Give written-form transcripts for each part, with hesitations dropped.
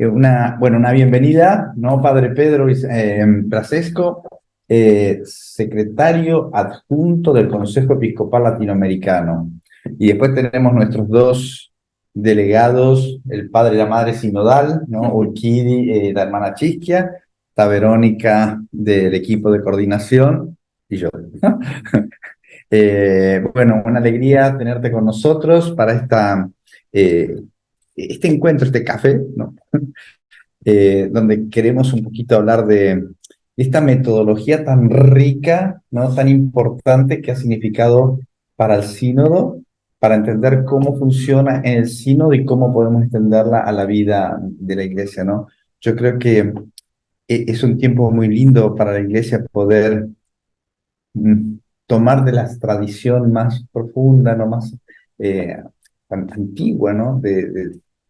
Una bienvenida, ¿no? Padre Pedro Brasesco, secretario adjunto del Consejo Episcopal Latinoamericano. Y después tenemos nuestros dos delegados, el padre y la madre sinodal, ¿no? Urquidi, la hermana Chisquia, está Verónica del equipo de coordinación y yo. Una alegría tenerte con nosotros para este encuentro, este café, ¿no? Donde queremos un poquito hablar de esta metodología tan rica, ¿no? Tan importante que ha significado para el sínodo, para entender cómo funciona en el sínodo y cómo podemos extenderla a la vida de la iglesia, ¿no? Yo creo que es un tiempo muy lindo para la iglesia poder mm, tomar de la tradición más profunda, ¿no? Más eh, antigua, ¿no?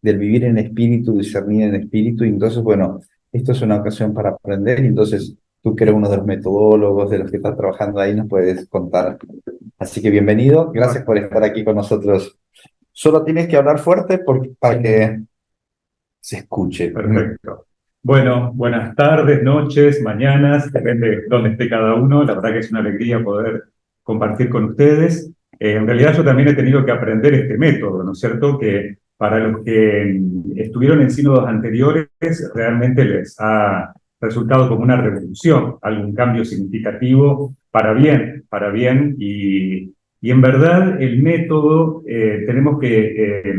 Del vivir en espíritu, discernir en espíritu. Y entonces, bueno, esto es una ocasión para aprender. Y entonces, tú que eres uno de los metodólogos, de los que estás trabajando ahí, nos puedes contar. Así que bienvenido. Gracias por estar aquí con nosotros. Solo tienes que hablar fuerte para que se escuche. Perfecto. Bueno, buenas tardes, noches, mañanas, depende de dónde esté cada uno. La verdad que es una alegría poder compartir con ustedes. En realidad yo también he tenido que aprender este método, ¿no es cierto? Que para los que estuvieron en sínodos anteriores realmente les ha resultado como una revolución, algún cambio significativo para bien y en verdad el método tenemos que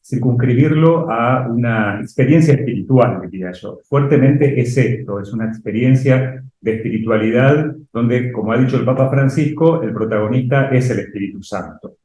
circunscribirlo a una experiencia espiritual, diría yo. Fuertemente es esto, es una experiencia de espiritualidad donde, como ha dicho el Papa Francisco, el protagonista es el Espíritu Santo.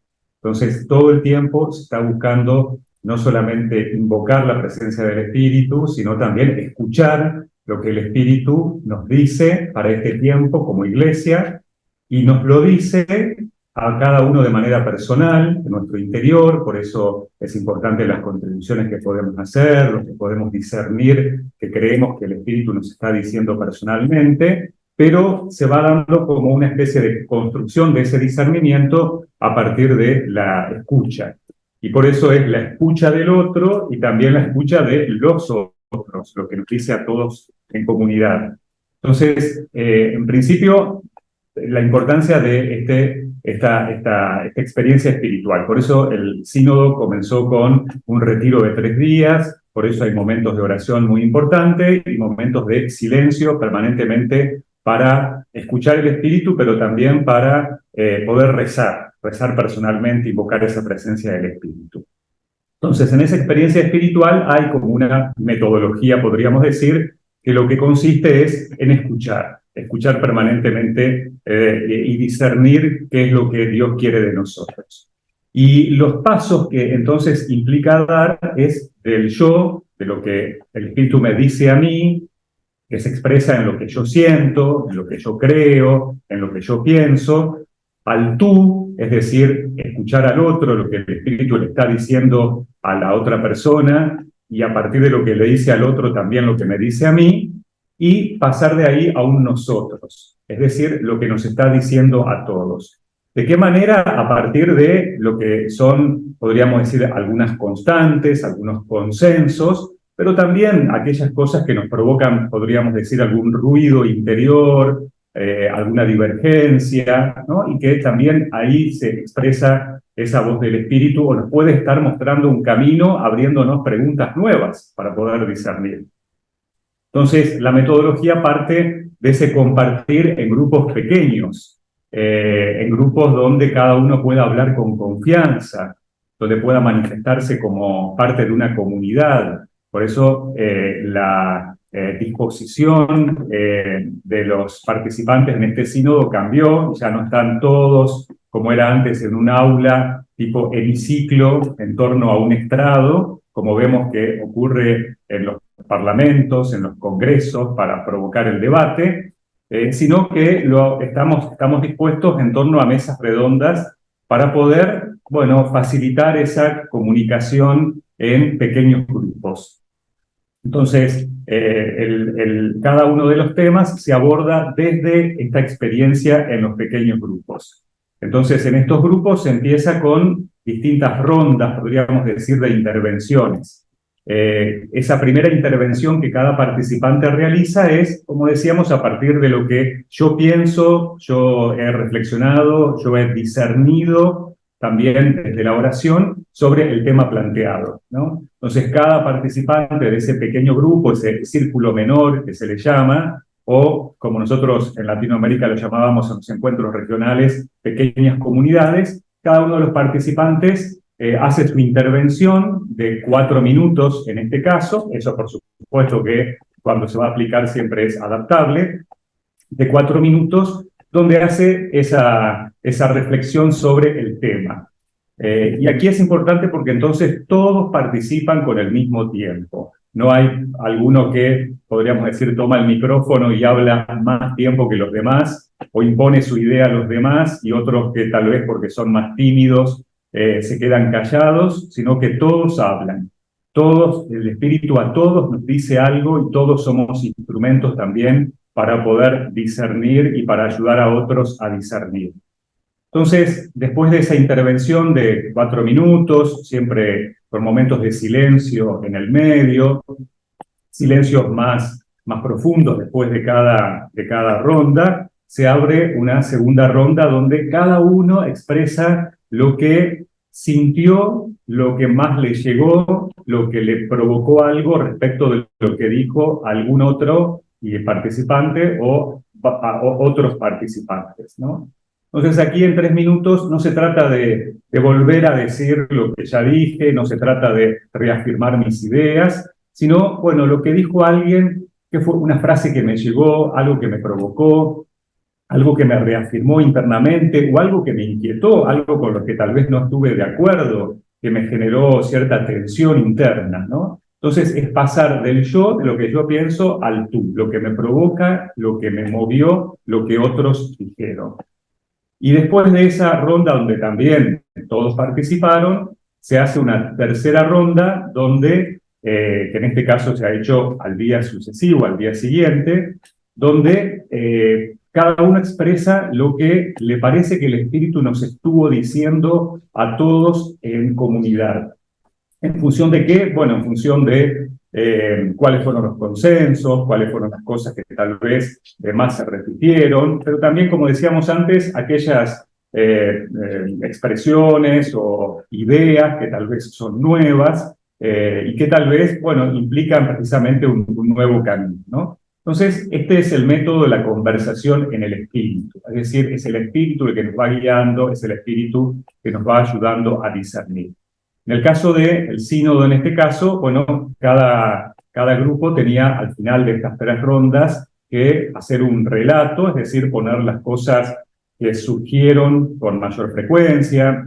Entonces, todo el tiempo se está buscando no solamente invocar la presencia del Espíritu, sino también escuchar lo que el Espíritu nos dice para este tiempo como iglesia, y nos lo dice a cada uno de manera personal, en nuestro interior. Por eso es importante las contribuciones que podemos hacer, lo que podemos discernir, que creemos que el Espíritu nos está diciendo personalmente, pero se va dando como una especie de construcción de ese discernimiento a partir de la escucha. Y por eso es la escucha del otro y también la escucha de los otros, lo que nos dice a todos en comunidad. Entonces, en principio, la importancia de esta experiencia espiritual. Por eso el sínodo comenzó con un retiro de 3 días, por eso hay momentos de oración muy importantes y momentos de silencio permanentemente para escuchar el Espíritu, pero también para poder rezar personalmente, invocar esa presencia del Espíritu. Entonces, en esa experiencia espiritual hay como una metodología, podríamos decir, que lo que consiste es en escuchar permanentemente y discernir qué es lo que Dios quiere de nosotros. Y los pasos que entonces implica dar es del yo, de lo que el Espíritu me dice a mí, que se expresa en lo que yo siento, en lo que yo creo, en lo que yo pienso, al tú, es decir, escuchar al otro, lo que el Espíritu le está diciendo a la otra persona, y a partir de lo que le dice al otro también lo que me dice a mí, y pasar de ahí a un nosotros, es decir, lo que nos está diciendo a todos. ¿De qué manera? A partir de lo que son, podríamos decir, algunas constantes, algunos consensos, pero también aquellas cosas que nos provocan, podríamos decir, algún ruido interior, alguna divergencia, ¿no? Y que también ahí se expresa esa voz del Espíritu o nos puede estar mostrando un camino, abriéndonos preguntas nuevas para poder discernir. Entonces, la metodología parte de ese compartir en grupos pequeños, en grupos donde cada uno pueda hablar con confianza, donde pueda manifestarse como parte de una comunidad. Por eso la disposición de los participantes en este sínodo cambió, ya no están todos como era antes en un aula tipo hemiciclo en torno a un estrado, como vemos que ocurre en los parlamentos, en los congresos, para provocar el debate, sino que estamos dispuestos en torno a mesas redondas para poder, bueno, facilitar esa comunicación en pequeños grupos. Entonces, cada uno de los temas se aborda desde esta experiencia en los pequeños grupos. Entonces, en estos grupos se empieza con distintas rondas, podríamos decir, de intervenciones. esa primera intervención que cada participante realiza es, como decíamos, a partir de lo que yo pienso, yo he reflexionado, yo he discernido también desde la oración sobre el tema planteado, ¿no? Entonces, cada participante de ese pequeño grupo, ese círculo menor que se le llama, o como nosotros en Latinoamérica lo llamábamos en los encuentros regionales, pequeñas comunidades, cada uno de los participantes hace su intervención de 4 minutos en este caso, eso por supuesto que cuando se va a aplicar siempre es adaptable, de 4 minutos, donde hace esa reflexión sobre el tema. Y aquí es importante porque entonces todos participan con el mismo tiempo. No hay alguno que, podríamos decir, toma el micrófono y habla más tiempo que los demás, o impone su idea a los demás, y otros que tal vez porque son más tímidos se quedan callados, sino que todos hablan. Todos, el Espíritu a todos nos dice algo y todos somos instrumentos también para poder discernir y para ayudar a otros a discernir. Entonces, después de esa intervención de 4 minutos, siempre con momentos de silencio en el medio, silencios más profundos después de cada ronda, se abre una segunda ronda donde cada uno expresa lo que sintió, lo que más le llegó, lo que le provocó algo respecto de lo que dijo algún otro participante o otros participantes, ¿no? Entonces aquí en 3 minutos no se trata de volver a decir lo que ya dije, no se trata de reafirmar mis ideas, sino, bueno, lo que dijo alguien, que fue una frase que me llegó, algo que me provocó, algo que me reafirmó internamente, o algo que me inquietó, algo con lo que tal vez no estuve de acuerdo, que me generó cierta tensión interna, ¿no? Entonces es pasar del yo, de lo que yo pienso, al tú, lo que me provoca, lo que me movió, lo que otros dijeron. Y después de esa ronda, donde también todos participaron, se hace una tercera ronda donde, que en este caso se ha hecho al día sucesivo, al día siguiente, donde cada uno expresa lo que le parece que el Espíritu nos estuvo diciendo a todos en comunidad. ¿En función de qué? Bueno, en función de cuáles fueron los consensos, cuáles fueron las cosas que tal vez más se repitieron, pero también, como decíamos antes, aquellas expresiones o ideas que tal vez son nuevas y que tal vez, bueno, implican precisamente un nuevo camino, ¿no? Entonces, este es el método de la conversación en el espíritu, es decir, es el espíritu el que nos va guiando, es el espíritu que nos va ayudando a discernir. En el caso del sínodo, en este caso, bueno, cada grupo tenía al final de estas 3 rondas que hacer un relato, es decir, poner las cosas que surgieron con mayor frecuencia,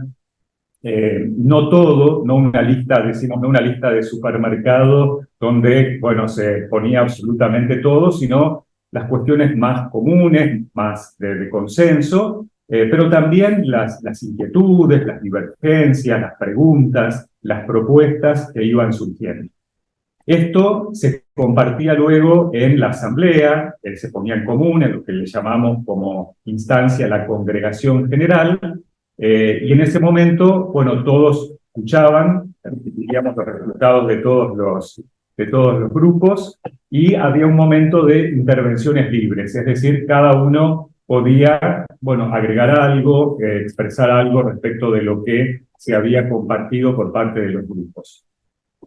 no todo, no una lista, decimos, no una lista de supermercado donde, bueno, se ponía absolutamente todo, sino las cuestiones más comunes, más de consenso, pero también las inquietudes, las divergencias, las preguntas, las propuestas que iban surgiendo. Esto se compartía luego en la asamblea, se ponía en común en lo que le llamamos como instancia la congregación general, y en ese momento, bueno, todos escuchaban, diríamos los resultados de todos los grupos, y había un momento de intervenciones libres, es decir, cada uno podía, bueno, agregar algo, expresar algo respecto de lo que se había compartido por parte de los grupos.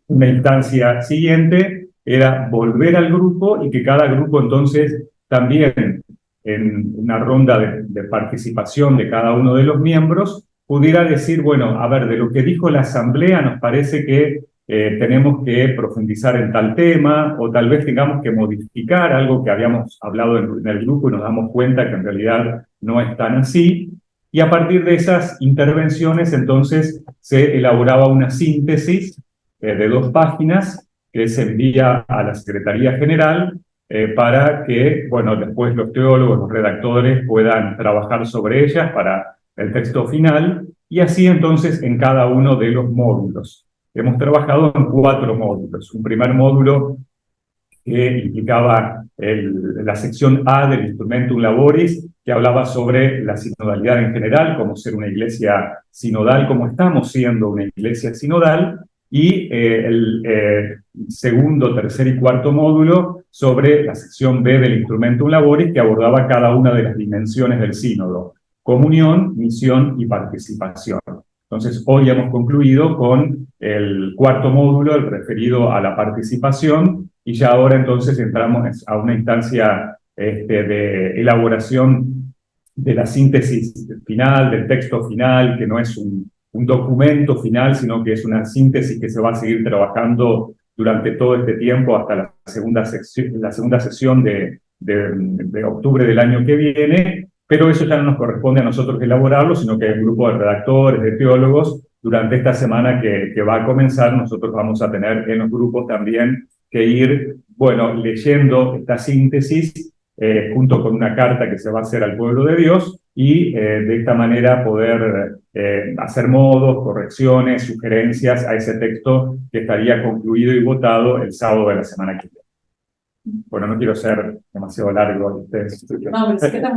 Una instancia siguiente era volver al grupo y que cada grupo entonces también en una ronda de participación de cada uno de los miembros pudiera decir, bueno, a ver, de lo que dijo la asamblea nos parece que tenemos que profundizar en tal tema o tal vez tengamos que modificar algo que habíamos hablado en el grupo y nos damos cuenta que en realidad no es tan así. Y a partir de esas intervenciones entonces se elaboraba una síntesis de 2 páginas que se envía a la Secretaría General para que, bueno, después los teólogos, los redactores puedan trabajar sobre ellas para el texto final, y así entonces en cada uno de los módulos. Hemos trabajado en 4 módulos. Un primer módulo que implicaba la sección A del Instrumentum Laboris, que hablaba sobre la sinodalidad en general, cómo ser una iglesia sinodal, cómo estamos siendo una iglesia sinodal. y el segundo, tercer y cuarto módulo sobre la sección B del Instrumentum Laboris, que abordaba cada una de las dimensiones del sínodo: comunión, misión y participación. Entonces, hoy hemos concluido con el cuarto módulo, el referido a la participación, y ya ahora entonces entramos a una instancia de elaboración de la síntesis final, del texto final, que no es un documento final, sino que es una síntesis que se va a seguir trabajando durante todo este tiempo hasta la segunda sesión de octubre del año que viene, pero eso ya no nos corresponde a nosotros elaborarlo, sino que hay un grupo de redactores, de teólogos, durante esta semana que va a comenzar, nosotros vamos a tener en los grupos también que ir, bueno, leyendo esta síntesis junto con una carta que se va a hacer al pueblo de Dios, y de esta manera poder hacer modos, correcciones, sugerencias a ese texto que estaría concluido y votado el sábado de la semana que viene. Bueno, no quiero ser demasiado largo. No, pero sí queda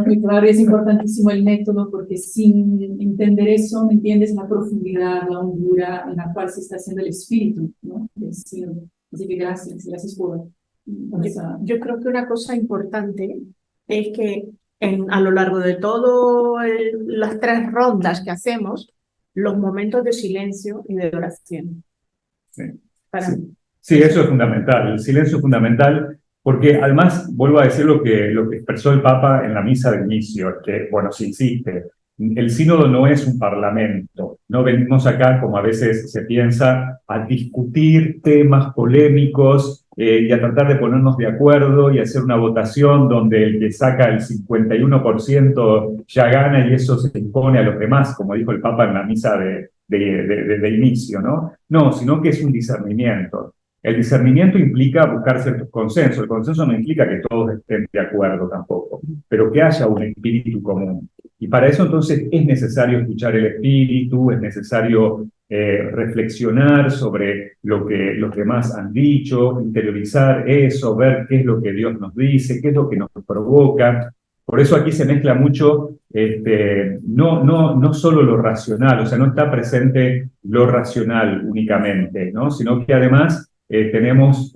muy claro y es importantísimo el método, porque sin entender eso no entiendes la profundidad, la hondura en la cual se está haciendo el espíritu, ¿no? Así que gracias por esa... Yo creo que una cosa importante es que a lo largo de todas las 3 rondas que hacemos, los momentos de silencio y de oración. Sí. Para mí. Sí, eso es fundamental. El silencio es fundamental porque, además, vuelvo a decir lo que expresó el Papa en la misa de inicio, que, bueno, se insiste, el sínodo no es un parlamento, no venimos acá, como a veces se piensa, a discutir temas polémicos y a tratar de ponernos de acuerdo y hacer una votación donde el que saca el 51% ya gana y eso se impone a los demás, como dijo el Papa en la misa de inicio, ¿no? No, sino que es un discernimiento. El discernimiento implica buscar ciertos consensos. El consenso no implica que todos estén de acuerdo tampoco, pero que haya un espíritu común. Y para eso entonces es necesario escuchar el espíritu, es necesario reflexionar sobre lo que los demás han dicho, interiorizar eso, ver qué es lo que Dios nos dice, qué es lo que nos provoca. Por eso aquí se mezcla mucho, no solo lo racional, o sea, no está presente lo racional únicamente, ¿no? Sino que además tenemos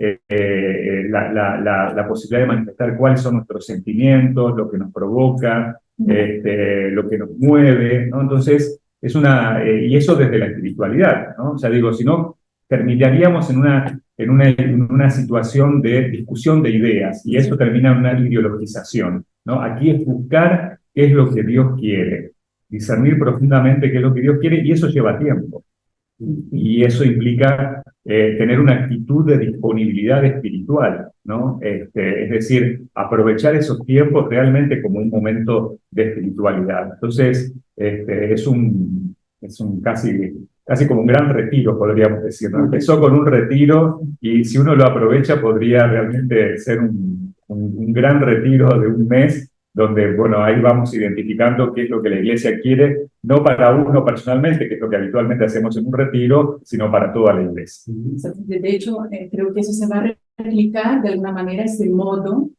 la posibilidad de manifestar cuáles son nuestros sentimientos, lo que nos provoca, lo que nos mueve, ¿no? Entonces, y eso desde la espiritualidad, ¿no? O sea, digo, si no, terminaríamos en una situación de discusión de ideas, y eso termina en una ideologización, ¿no? Aquí es buscar qué es lo que Dios quiere, discernir profundamente qué es lo que Dios quiere, y eso lleva tiempo. Y eso implica tener una actitud de disponibilidad espiritual, ¿no? Es decir, aprovechar esos tiempos realmente como un momento de espiritualidad. Entonces, es un casi como un gran retiro, podríamos decir, ¿no? Empezó con un retiro y si uno lo aprovecha podría realmente ser un gran retiro de un mes, donde, bueno, ahí vamos identificando qué es lo que la Iglesia quiere, no para uno personalmente, que es lo que habitualmente hacemos en un retiro, sino para toda la Iglesia. De hecho, creo que eso se va a replicar de alguna manera, este modo,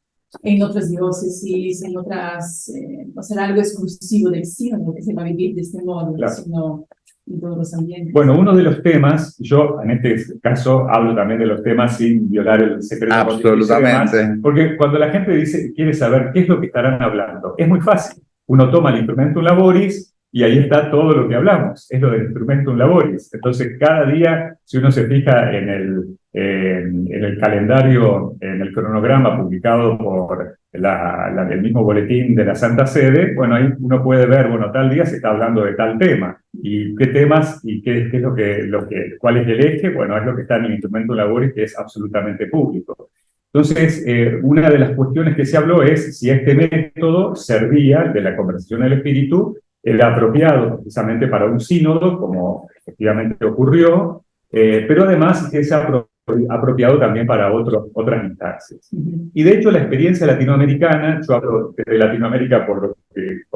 en otras diócesis, en otras, no será algo exclusivo del sínodo que se va a vivir de este modo, claro, sino en todos los ambientes. Bueno, uno de los temas, yo en este caso hablo también de los temas sin violar el secreto. Absolutamente. Porque cuando la gente quiere saber qué es lo que estarán hablando, es muy fácil. Uno toma el Instrumentum Laboris y ahí está todo lo que hablamos, es lo del Instrumentum Laboris. Entonces, cada día, si uno se fija en el calendario, en el cronograma publicado por el mismo boletín de la Santa Sede, bueno, ahí uno puede ver, bueno, tal día se está hablando de tal tema, y qué temas, y qué es cuál es el eje, bueno, es lo que está en el Instrumentum Laboris, que es absolutamente público. Entonces, una de las cuestiones que se habló es si este método servía, de la conversación del espíritu, era apropiado precisamente para un sínodo, como efectivamente ocurrió, pero además que es apropiado también para otras instancias. Y de hecho la experiencia latinoamericana, yo hablo de Latinoamérica por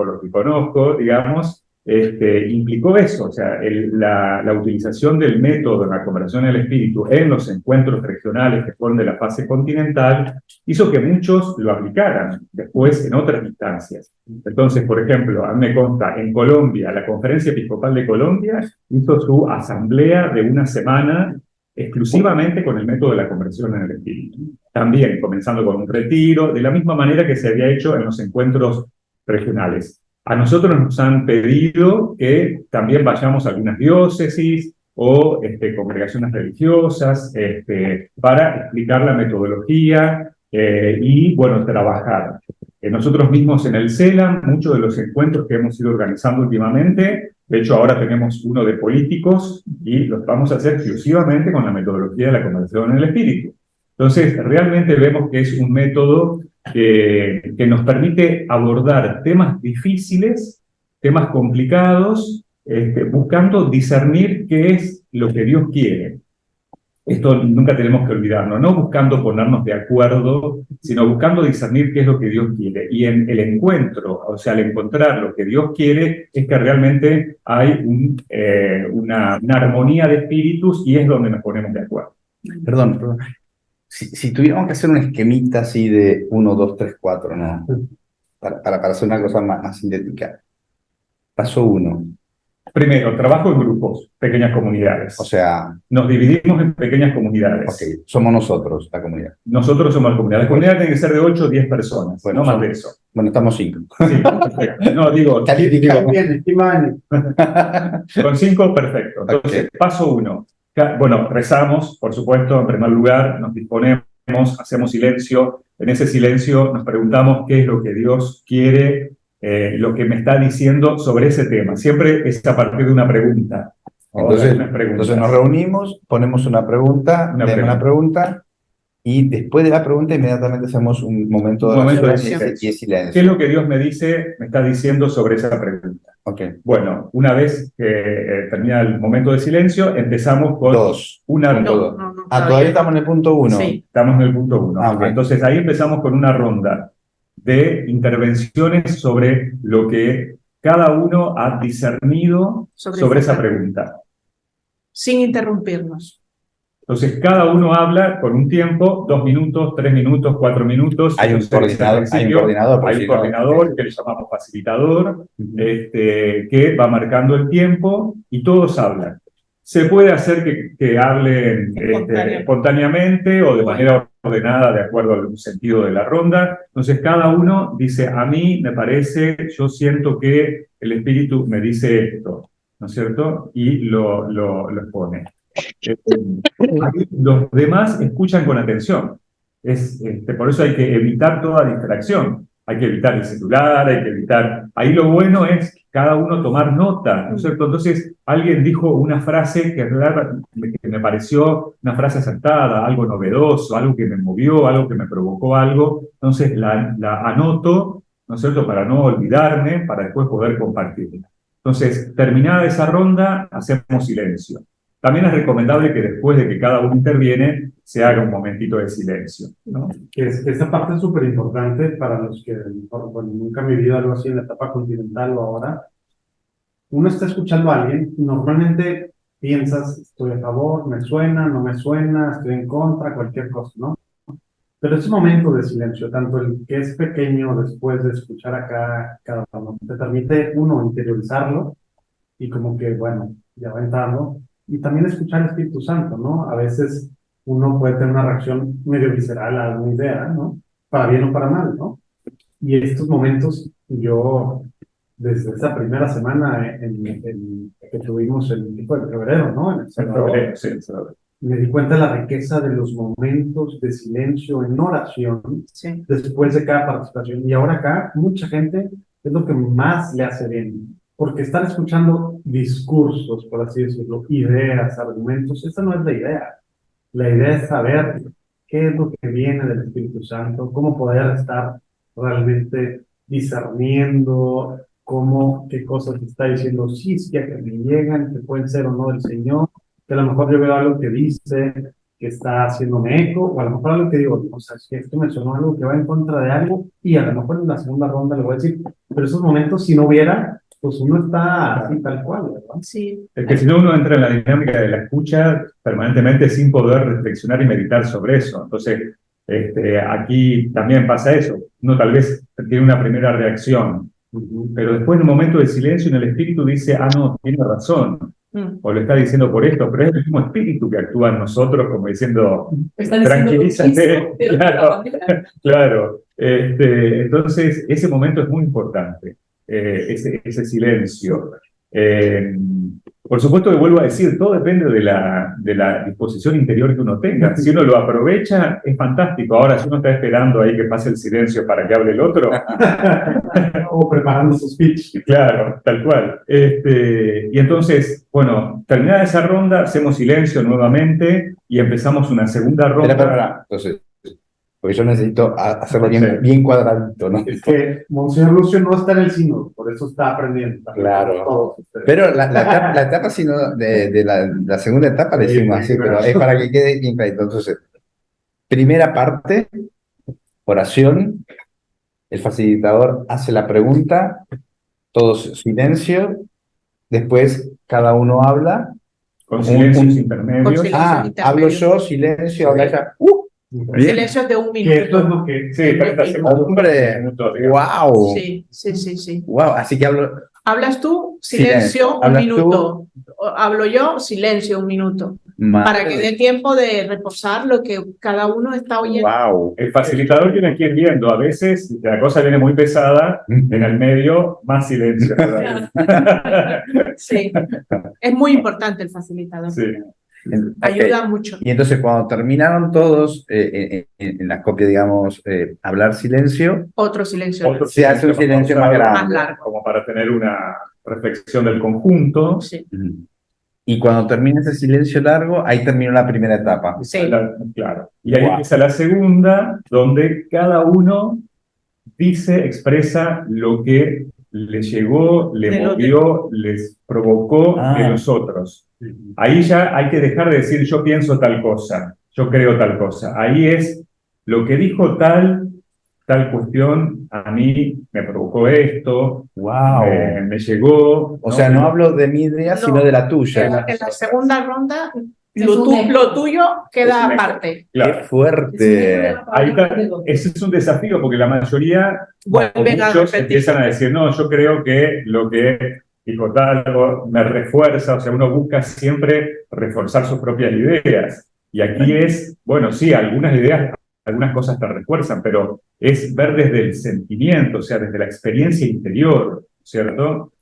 lo que conozco, digamos, implicó eso, o sea, la utilización del método de la conversión del espíritu en los encuentros regionales que fueron de la fase continental hizo que muchos lo aplicaran después en otras instancias. Entonces, por ejemplo, a mí me consta, en Colombia, la Conferencia Episcopal de Colombia hizo su asamblea de una semana exclusivamente con el método de la conversión en el espíritu. También comenzando con un retiro, de la misma manera que se había hecho en los encuentros regionales. A nosotros nos han pedido que también vayamos a algunas diócesis o congregaciones religiosas para explicar la metodología y, bueno, trabajar. Nosotros mismos en el CELAM, muchos de los encuentros que hemos ido organizando últimamente, de hecho ahora tenemos uno de políticos y los vamos a hacer exclusivamente con la metodología de la conversión en el espíritu. Entonces, realmente vemos que es un método que nos permite abordar temas difíciles, temas complicados, buscando discernir qué es lo que Dios quiere. Esto nunca tenemos que olvidarlo, no buscando ponernos de acuerdo, sino buscando discernir qué es lo que Dios quiere. Y en el encuentro, o sea, al encontrar lo que Dios quiere, es que realmente hay una armonía de espíritus y es donde nos ponemos de acuerdo. Perdón. Si tuviéramos que hacer un esquemita así de 1, 2, 3, 4, ¿no? Para hacer una cosa más sintética. Paso 1. Primero, trabajo en grupos, pequeñas comunidades. O sea, nos dividimos en pequeñas comunidades. Ok, somos nosotros, la comunidad. Nosotros somos la comunidad. La comunidad tiene que ser de 8 o 10 personas, Bueno, no más de eso. Bueno, estamos 5. Sí, perfecto. No, digo, con 5, perfecto. Entonces, paso 1. Bueno, rezamos, por supuesto, en primer lugar, nos disponemos, hacemos silencio. En ese silencio nos preguntamos qué es lo que Dios quiere, lo que me está diciendo sobre ese tema. Siempre es a partir de una pregunta. Entonces nos reunimos, ponemos una pregunta, una pregunta, y después de la pregunta inmediatamente hacemos un momento de oración y silencio. ¿Qué es lo que Dios me está diciendo sobre esa pregunta? Okay. Bueno, una vez que termina el momento de silencio, empezamos con todavía estamos en el punto 1. Sí. Estamos en el punto 1. Okay. Entonces ahí empezamos con una ronda de intervenciones sobre lo que cada uno ha discernido sobre esa pregunta. Sin interrumpirnos. Entonces, cada uno habla con un tiempo, 2 minutos, 3 minutos, 4 minutos. Hay un coordinador, hay un coordinador que le llamamos facilitador, que va marcando el tiempo y todos hablan. Se puede hacer que hablen espontáneamente o de manera ordenada de acuerdo al sentido de la ronda. Entonces, cada uno dice, a mí me parece, yo siento que el espíritu me dice esto, ¿no es cierto? Y lo expone. Los demás escuchan con atención. Por eso hay que evitar toda distracción. Hay que evitar el celular, hay que evitar... Ahí lo bueno es cada uno tomar nota, ¿no es cierto? Entonces alguien dijo una frase que me pareció una frase acertada, algo novedoso, algo que me movió, algo que me provocó algo. Entonces la anoto, ¿no es cierto? Para no olvidarme, para después poder compartirla. Entonces, terminada esa ronda, hacemos silencio. También es recomendable que después de que cada uno interviene, se haga un momentito de silencio, ¿no? Esa parte es súper importante para los que nunca han vivido algo así en la etapa continental o ahora. Uno está escuchando a alguien, normalmente piensas, estoy a favor, me suena, no me suena, estoy en contra, cualquier cosa, ¿no? Pero ese momento de silencio, tanto el que es pequeño después de escuchar acá cada uno, te permite uno interiorizarlo y como que, bueno, ya va entrando. Y también escuchar al Espíritu Santo, ¿no? A veces uno puede tener una reacción medio visceral a alguna idea, ¿no? Para bien o para mal, ¿no? Y estos momentos, yo, desde esa primera semana que tuvimos en febrero, ¿no? En El Salvador, me di cuenta de la riqueza de los momentos de silencio en oración después de cada participación. Y ahora acá, mucha gente es lo que más le hace bien. Porque estar escuchando discursos, por así decirlo, ideas, argumentos, esa no es la idea. La idea es saber qué es lo que viene del Espíritu Santo, cómo poder estar realmente discerniendo, qué cosas está diciendo, sí, que me llegan, que pueden ser o no del Señor, que a lo mejor yo veo algo que dice, que está haciéndome eco, o a lo mejor algo que digo, o sea, es que esto mencionó algo que va en contra de algo, y a lo mejor en la segunda ronda le voy a decir, pero esos momentos, si no hubiera, pues uno está así tal cual, ¿verdad? Sí. Es que si no uno entra en la dinámica de la escucha permanentemente sin poder reflexionar y meditar sobre eso. Entonces, aquí también pasa eso. Uno tal vez tiene una primera reacción, pero después en un momento de silencio en el espíritu dice, ah, no, tiene razón, o lo está diciendo por esto, pero es el mismo espíritu que actúa en nosotros como diciendo, Están diciendo lo tranquilízate, mismo, pero de otra claro, manera. claro. Entonces, ese momento es muy importante, ese silencio. Por supuesto que vuelvo a decir, todo depende de la disposición interior que uno tenga. Si uno lo aprovecha, es fantástico. Ahora, si uno está esperando ahí que pase el silencio para que hable el otro, O preparando su speech. claro, tal cual. Y entonces, bueno, terminada esa ronda, hacemos silencio nuevamente y empezamos una segunda ronda. Espera. Entonces, porque yo necesito hacerlo bien, Sí. bien cuadradito, ¿no? Es que Monseñor Lucio no está en el sínodo, por eso está aprendiendo. Claro. Todos ustedes. Pero la etapa sino de la segunda etapa le Sí, decimos sí, así, pero claro. es para que quede bien clarito. Entonces, primera parte, oración, el facilitador hace la pregunta, todos silencio, después cada uno habla. Con silencios un- intermedios. Con silencio. Hablo yo, silencio, habla ella. Bien. Silencio de un Que esto es minuto. lo que... Sí, 30 segundos. Hombre, minutos, digamos. wow. Sí. Wow, así que hablo. Hablas tú, Silencio. silencio, un Hablas minuto. Hablo yo, silencio, un minuto. Para que dé tiempo de reposar lo que cada uno está oyendo. Wow. El facilitador tiene que ir viendo. A veces la cosa viene muy pesada, en el medio, más silencio. Sí. Es muy importante el facilitador. Sí. Ayuda mucho. Y entonces cuando terminaron todos en la copia, digamos, hablar silencio, Otro silencio. Otro se hace un silencio más pausado, grande. Más largo. como para tener una reflexión del conjunto. Sí. Y cuando termina ese silencio largo, ahí terminó la primera etapa. Sí. Claro. Y ahí Wow. empieza la segunda, donde cada uno dice, expresa lo que le llegó, le De lo movió, les provocó de Ah. los otros. Ahí ya hay que dejar de decir yo pienso tal cosa, yo creo tal cosa. Ahí es lo que dijo tal cuestión, a mí me provocó esto, Wow. me llegó. O sea, no hablo de mi idea, No. sino de la En tuya. la segunda ronda, Es lo, un eco. lo tuyo queda Es un eco. aparte. Qué Claro. Es un fuerte. Ahí está, ese es un desafío porque la mayoría, Vuelven a muchos repetir. empiezan a decir, no, yo creo que lo que dijo tal me refuerza, o sea, uno busca siempre reforzar sus propias ideas. Y aquí es, bueno, sí, algunas ideas, algunas cosas te refuerzan, pero es ver desde el sentimiento, o sea, desde la experiencia interior, ¿cierto?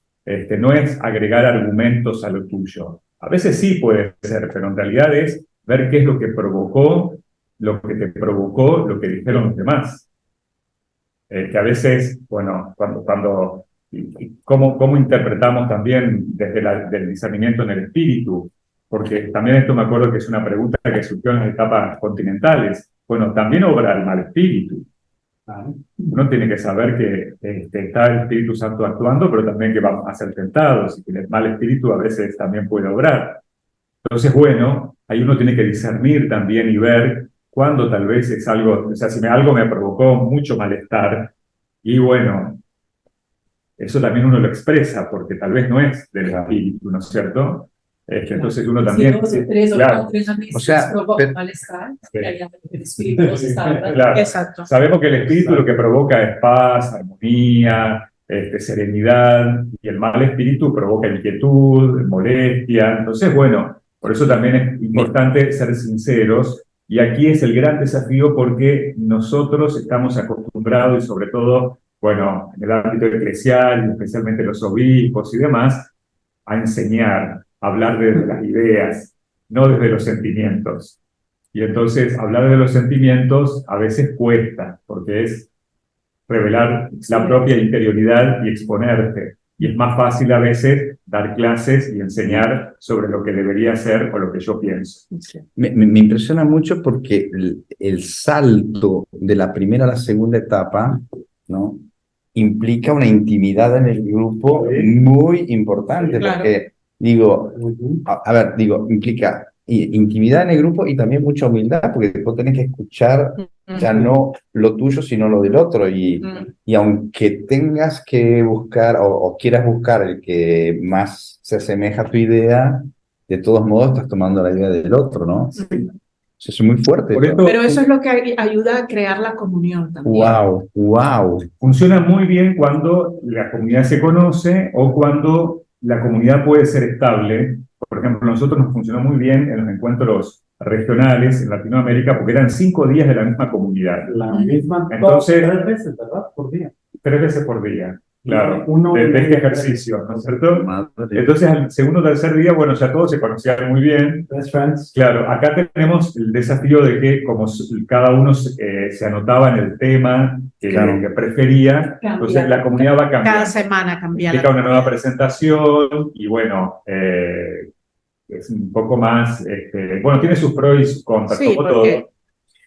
No es agregar argumentos a lo tuyo. A veces sí puede ser, pero en realidad es ver qué es lo que provocó, lo que te provocó, lo que dijeron los demás. Que a veces, bueno, cómo interpretamos también desde del discernimiento en el espíritu, porque también esto me acuerdo que es una pregunta que surgió en las etapas continentales. Bueno, también obra el mal espíritu. Uno tiene que saber que está el Espíritu Santo actuando, pero también que vamos a ser tentados y que el mal espíritu a veces también puede obrar. Entonces, bueno, ahí uno tiene que discernir también y ver cuándo tal vez es algo, o sea, si algo me provocó mucho malestar, y bueno, eso también uno lo expresa, porque tal vez no es del Claro. espíritu, ¿no es cierto? Entonces uno Si también... 2 o 3 o claro, 4 veces O sea, provoca pero- malestar, Sí. y ahí el espíritu nos está hablando. claro. Exacto. Sabemos que el espíritu lo que provoca es paz, armonía, serenidad, y el mal espíritu provoca inquietud, molestia. Entonces, bueno, por eso también es importante ser sinceros, y aquí es el gran desafío porque nosotros estamos acostumbrados, y sobre todo, bueno, en el ámbito eclesial, y especialmente los obispos y demás, a enseñar, a hablar desde las ideas, no desde los sentimientos. Y entonces hablar de los sentimientos a veces cuesta, porque es revelar la propia interioridad y exponerte. Y es más fácil a veces dar clases y enseñar sobre lo que debería ser o lo que yo pienso. Me impresiona mucho porque el salto de la primera a la segunda etapa, ¿no? Implica una intimidad en el grupo muy importante, Claro. porque digo, a ver, digo, implica intimidad en el grupo y también mucha humildad, porque después tenés que escuchar Ya no lo tuyo, sino lo del otro. Y aunque tengas que buscar o quieras buscar el que más se asemeja a tu idea, de todos modos estás tomando la idea del otro, ¿no? Eso es muy fuerte. Por eso, Pero eso es lo que ayuda a crear la comunión también. Wow, wow. funciona muy bien cuando la comunidad se conoce o cuando la comunidad puede ser estable. Por ejemplo, a nosotros nos funcionó muy bien en los encuentros regionales en Latinoamérica porque eran 5 días de la misma comunidad, La misma, Entonces- 3 veces, ¿verdad? Por día. 3 veces por día, claro, Uno de y este medio, ejercicio, ¿no es cierto? Madre. Entonces, al segundo o tercer día, bueno, ya todos se conocían muy bien. Best friends. Claro, acá tenemos el desafío de que como cada uno se anotaba en el tema Claro. que prefería, entonces la comunidad va Cada cambiando. semana cambia Implica una nueva presentación y bueno, es un poco más, bueno, tiene sus pros y sus contras, Sí, como porque todo.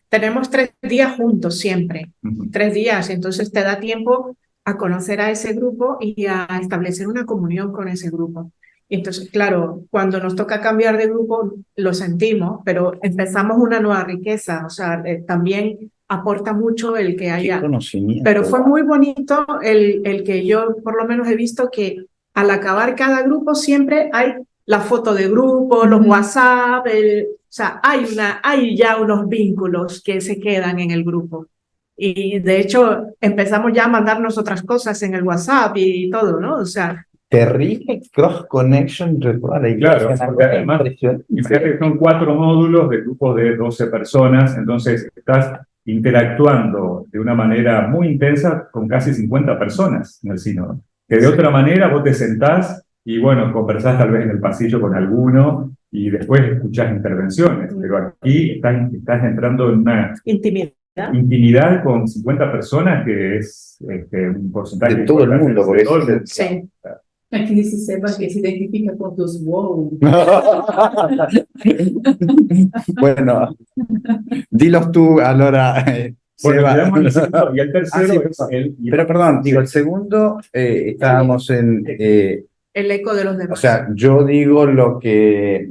tenemos 3 días juntos siempre, Ujú. 3 días, entonces te da tiempo a conocer a ese grupo y a establecer una comunión con ese grupo. Y entonces, claro, cuando nos toca cambiar de grupo, lo sentimos, pero empezamos una nueva riqueza, o sea, también aporta mucho el que Qué haya. conocimiento. Pero fue muy bonito el que yo por lo menos he visto que al acabar cada grupo siempre hay la foto de grupo, los WhatsApp, o sea, hay ya unos vínculos que se quedan en el grupo. Y de hecho empezamos ya a mandarnos otras cosas en el WhatsApp y todo, ¿no? O sea, Terrible cross connection entre toda la iglesia. Claro, una porque cosa además, impresionante. imagínate que son 4 módulos de grupos de 12 personas, entonces estás interactuando de una manera muy intensa con casi 50 personas en el sínodo. Que de otra manera vos te sentás y bueno, conversás tal vez en el pasillo con alguno y después escuchás intervenciones, pero aquí estás entrando en una intimidad. intimidad con 50 personas que es un porcentaje De todo el importante, mundo, de porque todo el mundo. Sí. Aquí dice Seba que se identifica con tus wow. Bueno, dilos tú, Alora. Bueno, Seba. le damos el segundo, y el tercero Ah, sí, es el... Pero perdón, digo, el segundo, estábamos en, El eco de los o demás. sea, yo digo lo que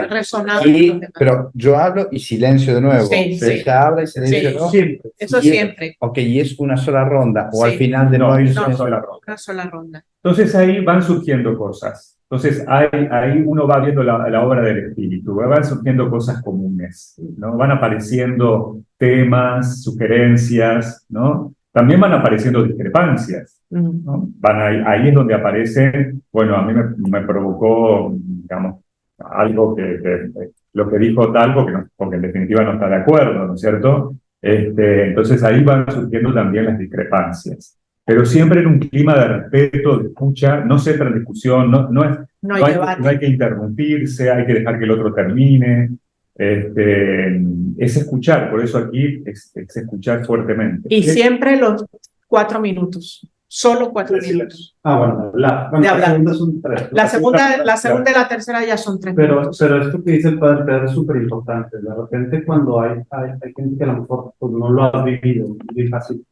Resonar con los y, demás. pero yo hablo y silencio de nuevo. Sí, sí. Ella habla y silencio Sí. de nuevo. Siempre. Eso Y siempre. Ok, y es una sola ronda, o Sí. al final de No, nuevo hay un es una silencio. sola ronda. Una sola ronda. Entonces ahí van surgiendo cosas. Entonces ahí uno va viendo la obra del espíritu, van surgiendo cosas comunes, ¿no? Van apareciendo temas, sugerencias, ¿no? También van apareciendo discrepancias, ¿no? Ahí es donde aparece, bueno, a mí me provocó, digamos, algo lo que dijo tal, porque en definitiva no está de acuerdo, ¿no es cierto? Entonces ahí van surgiendo también las discrepancias. Pero siempre en un clima de respeto, de escucha, no se entra en discusión, no hay debate. no hay que interrumpirse, hay que dejar que el otro termine. Es escuchar, por eso aquí es escuchar fuertemente. Y siempre los 4 minutos. Solo 4 minutos. Bueno, De la hablar. segunda son 3. La segunda y la tercera ya son 3 minutos. Pero esto que dice el padre Pedro es súper importante. De repente cuando hay gente que a lo mejor pues, no lo ha vivido, es fácil.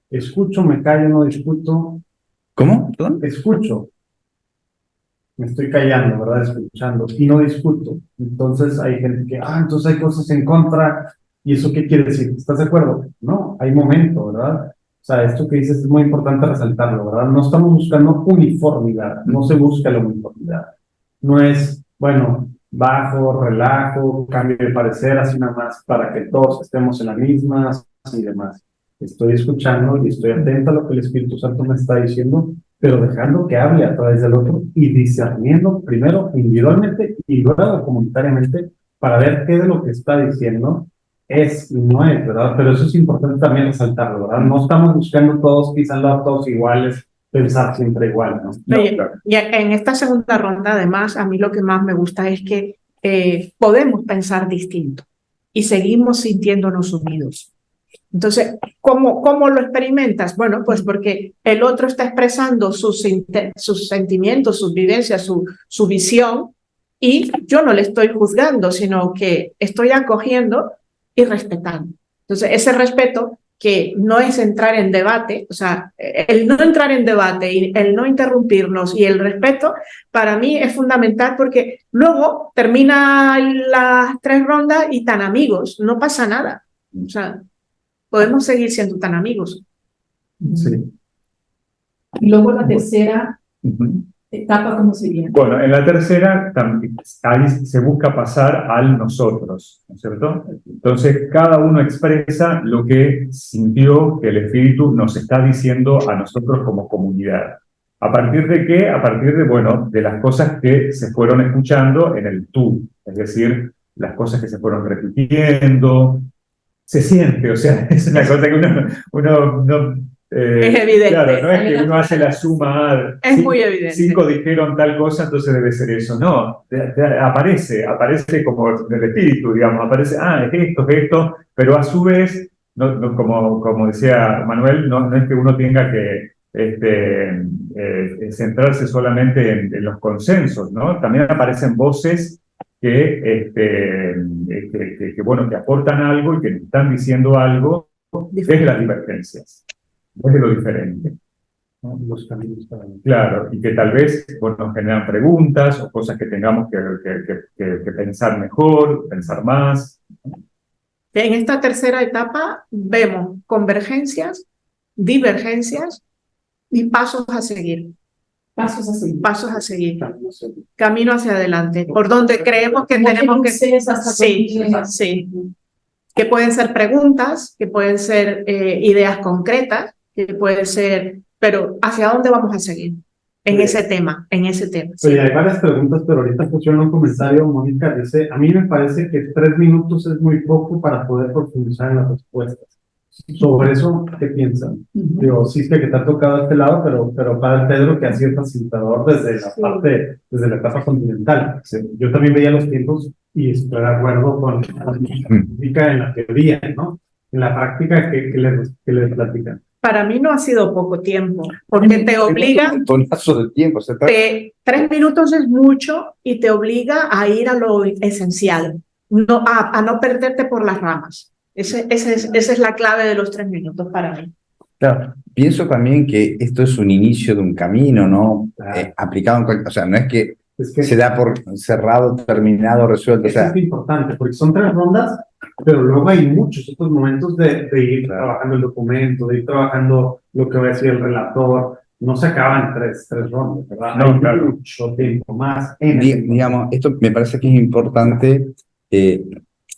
Escucho, me callo, no discuto. ¿Cómo? ¿Perdón? Escucho. Me estoy callando, ¿verdad? Escuchando. Y no discuto. Entonces hay gente que, entonces hay cosas en contra. ¿Y eso qué quiere decir? ¿Estás de acuerdo? No, hay momento, ¿verdad? O sea, esto que dices es muy importante resaltarlo, ¿verdad? No estamos buscando uniformidad, no se busca la uniformidad. No es, bueno, bajo, relajo, cambio de parecer, así nada más para que todos estemos en la misma y demás. Estoy escuchando y estoy atento a lo que el Espíritu Santo me está diciendo, pero dejando que hable a través del otro y discerniendo primero individualmente y luego comunitariamente para ver qué de lo que está diciendo es y no es, ¿verdad? Pero eso es importante también resaltarlo, ¿verdad? No estamos buscando todos, quizás todos iguales, pensar siempre igual, ¿no? Oye, Claro. y en esta segunda ronda, además, a mí lo que más me gusta es que podemos pensar distinto y seguimos sintiéndonos unidos. Entonces, ¿cómo lo experimentas? Bueno, pues porque el otro está expresando sus sentimientos, sus vivencias, su visión, y yo no le estoy juzgando, sino que estoy acogiendo y respetando. Entonces, ese respeto que no es entrar en debate, o sea, el no entrar en debate y el no interrumpirnos y el respeto, para mí es fundamental porque luego termina las 3 rondas y tan amigos, no pasa nada. O sea, podemos seguir siendo tan amigos. Sí. Y luego la tercera Ujú. etapa, ¿cómo sería? Bueno, en la tercera ahí se busca pasar al nosotros, ¿no es cierto? Entonces, cada uno expresa lo que sintió que el Espíritu nos está diciendo a nosotros como comunidad. ¿A partir de qué? A partir de, bueno, de las cosas que se fueron escuchando en el tú, es decir, las cosas que se fueron repitiendo, se siente, o sea, es una cosa que uno no, Es evidente. claro, no es que uno hace la suma, Es muy evidente. 5 dijeron tal cosa, entonces debe ser eso, no, aparece como del espíritu, digamos, aparece, es esto, pero a su vez, como decía Manuel, no es que uno tenga que centrarse solamente en los consensos, ¿no? También aparecen voces bueno, que aportan algo y que están diciendo algo desde las divergencias, desde lo diferente, ¿no? Los caminos para mí. Claro, y que tal vez, bueno, generan preguntas o cosas que tengamos que pensar mejor, pensar más. En esta tercera etapa vemos convergencias, divergencias y pasos a seguir. Pasos a seguir. Pasos a seguir. Camino hacia adelante, por donde creemos que Como tenemos que... luces hasta Sí, donde- sí. Que pueden ser preguntas, que pueden ser ideas concretas, que pueden ser... Pero ¿hacia dónde vamos a seguir? En Sí. ese tema, en ese tema. Sí. Oye, hay varias preguntas, pero ahorita pusieron un comentario, Mónica dice, a mí me parece que 3 minutos es muy poco para poder profundizar en las respuestas. Sobre eso, ¿qué piensan? Ujú. Digo, sí sé que te ha tocado este lado, pero Padre Pedro, que ha sido facilitador desde la Sí. parte, desde la etapa continental. Yo también veía los tiempos y estoy de acuerdo con la práctica en la teoría, ¿no? En la práctica que les platican. Para mí no ha sido poco tiempo, porque te obliga... Un montonazo de tiempo. 3 minutos es mucho y te obliga a ir a lo esencial, no, a no perderte por las ramas. Esa es la clave de los 3 minutos para mí. Claro, pienso también que esto es un inicio de un camino, ¿no? Claro. Aplicado en cualquier, o sea, no es que Es que se da por cerrado, terminado, resuelto, o eso sea, es importante, porque son 3 rondas, pero luego hay muchos otros momentos de ir trabajando el documento, de ir trabajando lo que va a decir el relator. No se acaban 3 rondas, ¿verdad? No, Hay claro. mucho tiempo más. En el digamos, esto me parece que es importante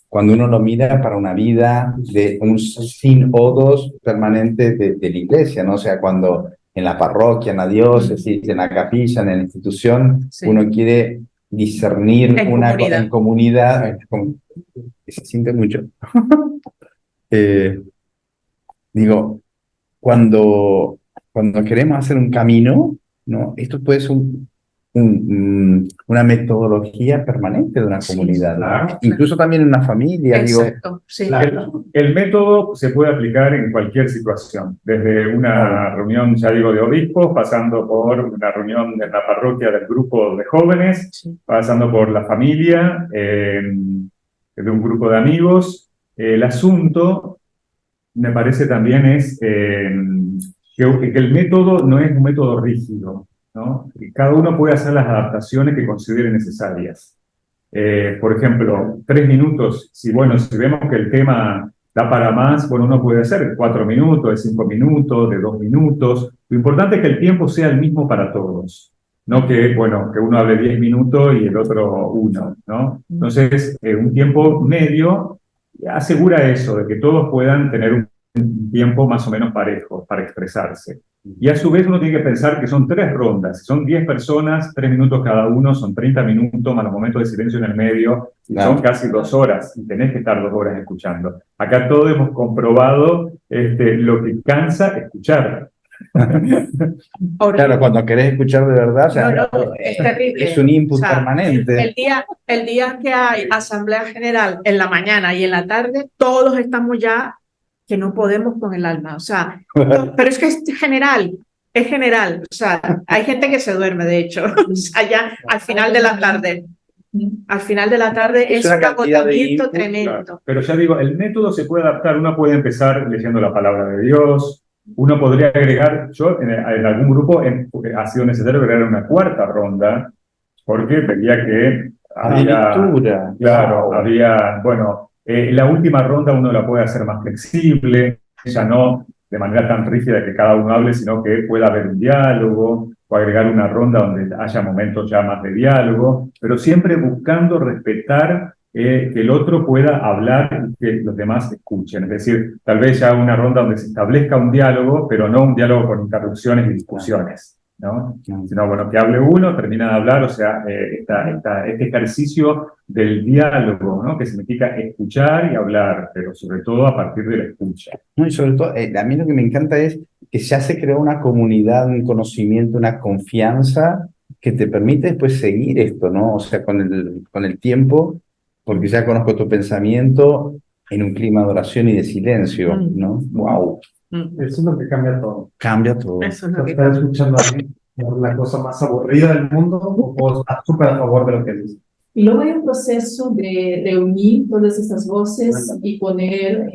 cuando uno lo mira para una vida de un sin odos permanente de la iglesia, ¿no? O sea, cuando en la parroquia, en la diócesis, en la capilla, en la institución, Sí. uno quiere discernir En una comunidad. en comunidad, se siente mucho. Digo, cuando queremos hacer un camino, ¿no? Esto puede ser una metodología permanente de una Sí, comunidad, ¿no? claro. Incluso también en una familia, digo, Exacto, sí. Claro. El método se puede aplicar en cualquier situación, desde una reunión, ya digo, de obispos, pasando por una reunión en la parroquia del grupo de jóvenes, Sí. pasando por la familia, de un grupo de amigos. El asunto, me parece también, es que el método no es un método rígido, ¿no? Y cada uno puede hacer las adaptaciones que considere necesarias. Por ejemplo, 3 minutos, si vemos que el tema da para más, bueno, uno puede hacer de 4 minutos, de 5 minutos, de 2 minutos. Lo importante es que el tiempo sea el mismo para todos. No que uno hable 10 minutos y el otro 1, ¿no? Entonces, un tiempo medio asegura eso, de que todos puedan tener un tiempo más o menos parejo para expresarse. Y a su vez uno tiene que pensar que son 3 rondas, si son 10 personas, 3 minutos cada uno, son 30 minutos más los momentos de silencio en el medio, y son casi 2 horas, y tenés que estar 2 horas escuchando. Acá todos hemos comprobado lo que cansa escuchar. claro, cuando querés escuchar de verdad, o sea, No, es terrible. es un input O sea, permanente. El día que hay asamblea general en la mañana y en la tarde, todos estamos ya que no podemos con el alma. O sea, pero es que es general. O sea, hay gente que se duerme, de hecho, o sea, ya al final de la tarde. Al final de la tarde es una un cantidad de agotamiento input, tremendo. Claro. Pero ya digo, el método se puede adaptar. Uno puede empezar leyendo la palabra de Dios. Uno podría agregar, yo en algún grupo ha sido necesario agregar una 4ª ronda, porque veía que había, lectura. claro, Wow. había, la última ronda uno la puede hacer más flexible. ya no de manera tan rígida que cada uno hable, sino que pueda haber un diálogo o agregar una ronda donde haya momentos ya más de diálogo, pero siempre buscando respetar que el otro pueda hablar y que los demás escuchen. Es decir, tal vez ya una ronda donde se establezca un diálogo, pero no un diálogo con interrupciones y discusiones, ¿no? Sino, bueno, que hable uno, termina de hablar, o sea, este ejercicio del diálogo, ¿no? Que significa escuchar y hablar, pero sobre todo a partir de la escucha. No, y sobre todo, a mí lo que me encanta es que ya se creó una comunidad, un conocimiento, una confianza que te permite después seguir esto, ¿no? O sea, con el tiempo, porque ya conozco tu pensamiento en un clima de oración y de silencio, ¿no? ¡Wow! Eso es lo que cambia todo. Cambia todo. Eso es lo que Estar escuchando a alguien por la cosa más aburrida del mundo o estar súper a favor de lo que dice. Y luego hay un proceso de reunir todas estas voces y poner,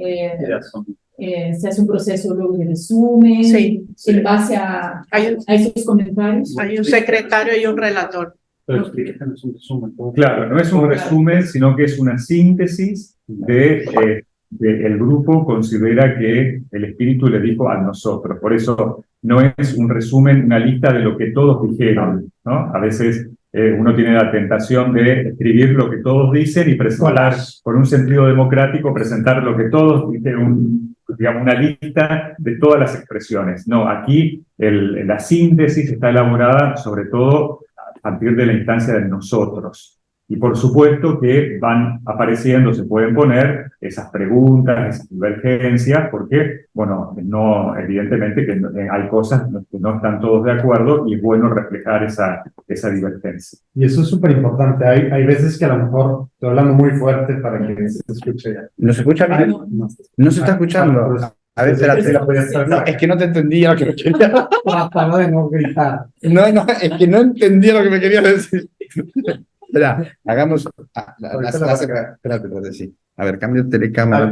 se hace un proceso luego de resumen, Sí, en base a esos comentarios. Hay un secretario y un relator. Pero explíquenos un resumen. Claro, no es un resumen, sino que es una síntesis de el grupo considera que el Espíritu le dijo a nosotros. Por eso no es un resumen, una lista de lo que todos dijeron, ¿no? A veces uno tiene la tentación de escribir lo que todos dicen y presentar, con un sentido democrático, presentar lo que todos dijeron, digamos, una lista de todas las expresiones. No, aquí la síntesis está elaborada sobre todo a partir de la instancia de nosotros. Y por supuesto que van apareciendo, se pueden poner esas preguntas, esas divergencias, porque, bueno, no, evidentemente que hay cosas que no están todos de acuerdo y es bueno reflejar esa divergencia. Y eso es súper importante. Hay veces que a lo mejor estoy hablando muy fuerte para que se escuche ya. ¿No se escucha bien? No se está escuchando. A ver, espérate. No, es que no te entendía lo que me quería. Trataba de no gritar. No, es que no entendía lo que me querías decir. Espera, hagamos. Espérate, sí. A ver, cambio de telecámara.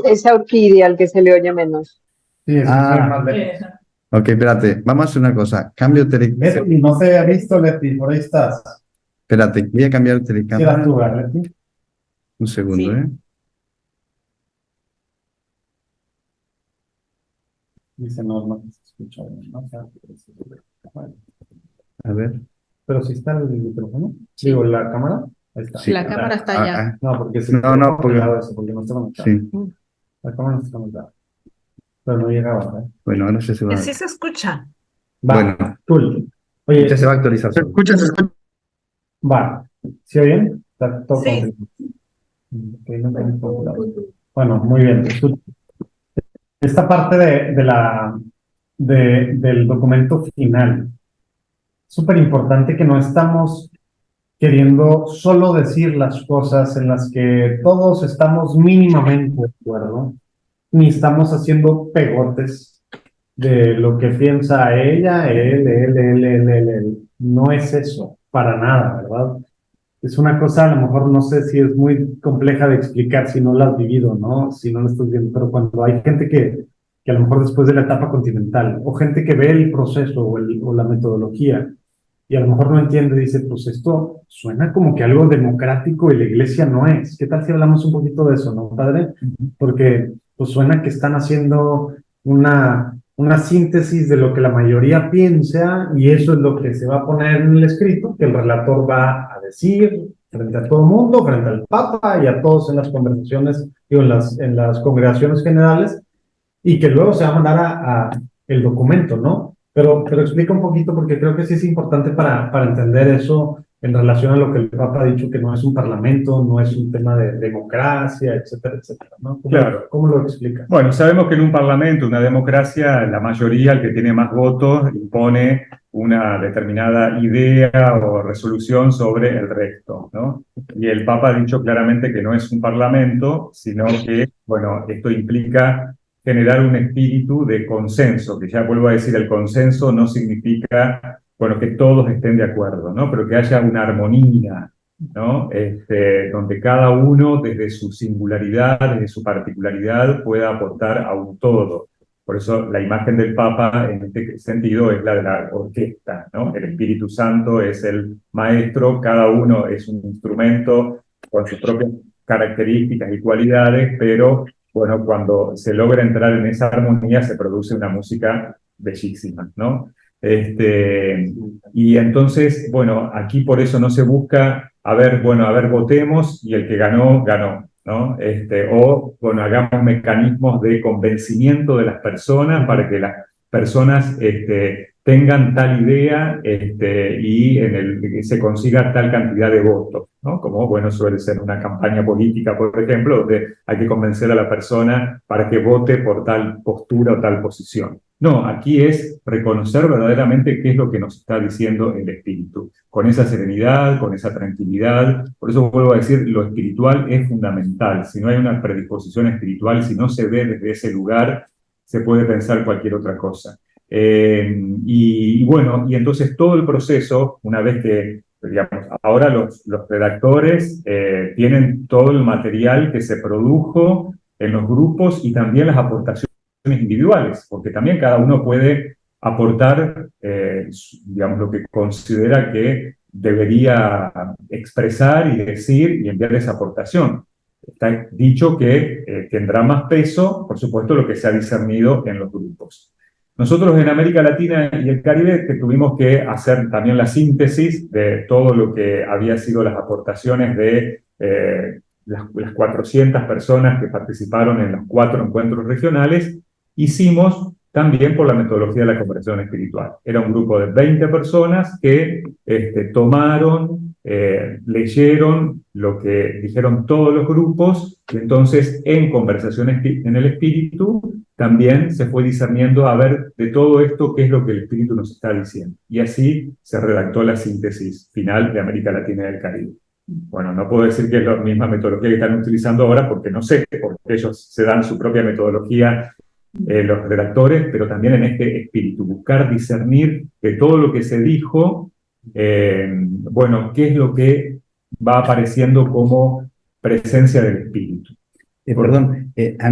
Es a Orquídea el que se le oye menos. Sí, es más lejos. Ok, espérate, vamos a hacer una cosa. Cambio telecámara. Leti, no se ha visto, Leti, por ahí estás. Espérate, voy a cambiar de ¿Qué era telecámara. tu lugar, Leti? Un segundo, Sí. Dice, no se escucha bien, ¿no? O sea, bueno. A ver. Pero si está el micrófono, digo, la cámara, ahí está. Sí. La cámara está allá. No, porque No, porque porque no está conectado. sí. La cámara no está conectada. Pero no llegaba, ¿eh? Bueno, ahora ya se va. Sí se escucha. Va, Bueno. cool. Oye, Ya se va a actualizar. ¿se escucha? Va. ¿Sí oyen? Está todo Sí. Ok, no tengo computador. Bueno, muy bien. Esta parte del documento final. Súper importante que no estamos queriendo solo decir las cosas en las que todos estamos mínimamente de acuerdo, ni estamos haciendo pegotes de lo que piensa ella, él. No es eso, para nada, ¿verdad? Es una cosa, a lo mejor no sé si es muy compleja de explicar si no la has vivido, ¿no? Si no lo estás viendo, pero cuando hay gente que a lo mejor después de la etapa continental, o gente que ve el proceso o la metodología, y a lo mejor no entiende, dice, pues esto suena como que algo democrático y la iglesia no es. ¿Qué tal si hablamos un poquito de eso, no, padre? Porque pues suena que están haciendo una síntesis de lo que la mayoría piensa y eso es lo que se va a poner en el escrito, que el relator va a decir frente a todo el mundo, frente al Papa y a todos en las conversaciones, digo, en las congregaciones generales, y que luego se va a mandar a el documento, ¿no? Pero explica un poquito porque creo que sí es importante para entender eso en relación a lo que el Papa ha dicho, que no es un parlamento, no es un tema de democracia, etcétera, etcétera, ¿no? Claro. ¿Cómo lo explica? Bueno, sabemos que en un parlamento, una democracia, la mayoría, el que tiene más votos, impone una determinada idea o resolución sobre el resto, ¿no? Y el Papa ha dicho claramente que no es un parlamento, sino que, bueno, esto implica generar un espíritu de consenso, que ya vuelvo a decir, el consenso no significa, bueno, que todos estén de acuerdo, ¿no? Pero que haya una armonía, ¿no? Donde cada uno, desde su singularidad, desde su particularidad, pueda aportar a un todo. Por eso la imagen del Papa, en este sentido, es la de la orquesta, ¿no? El Espíritu Santo es el maestro, cada uno es un instrumento con sus propias características y cualidades, pero bueno, cuando se logra entrar en esa armonía se produce una música bellísima, ¿no? Y entonces, bueno, aquí por eso no se busca, bueno, a ver, votemos y el que ganó, ganó, ¿no? Bueno, hagamos mecanismos de convencimiento de las personas para que las personas tengan tal idea y que se consiga tal cantidad de votos, ¿no? Como, bueno, suele ser una campaña política, por ejemplo, donde hay que convencer a la persona para que vote por tal postura o tal posición. No, aquí es reconocer verdaderamente qué es lo que nos está diciendo el espíritu, con esa serenidad, con esa tranquilidad. Por eso vuelvo a decir, lo espiritual es fundamental. Si no hay una predisposición espiritual, si no se ve desde ese lugar, se puede pensar cualquier otra cosa. Bueno, y entonces todo el proceso, una vez que, digamos, ahora los redactores tienen todo el material que se produjo en los grupos y también las aportaciones individuales, porque también cada uno puede aportar, digamos, lo que considera que debería expresar y decir y enviar esa aportación. Está dicho que tendrá más peso, por supuesto, lo que se ha discernido en los grupos. Nosotros en América Latina y el Caribe tuvimos que hacer también la síntesis de todo lo que había sido las aportaciones de las 400 personas que participaron en los 4 encuentros regionales. Hicimos también por la metodología de la conversión espiritual. Era un grupo de 20 personas que tomaron, leyeron lo que dijeron todos los grupos, y entonces en conversaciones en el espíritu también se fue discerniendo a ver de todo esto qué es lo que el espíritu nos está diciendo. Y así se redactó la síntesis final de América Latina y del Caribe. Bueno, no puedo decir que es la misma metodología que están utilizando ahora porque no sé, porque ellos se dan su propia metodología, los redactores, pero también en este espíritu, buscar discernir de todo lo que se dijo, bueno, qué es lo que va apareciendo como presencia del espíritu. Perdón, a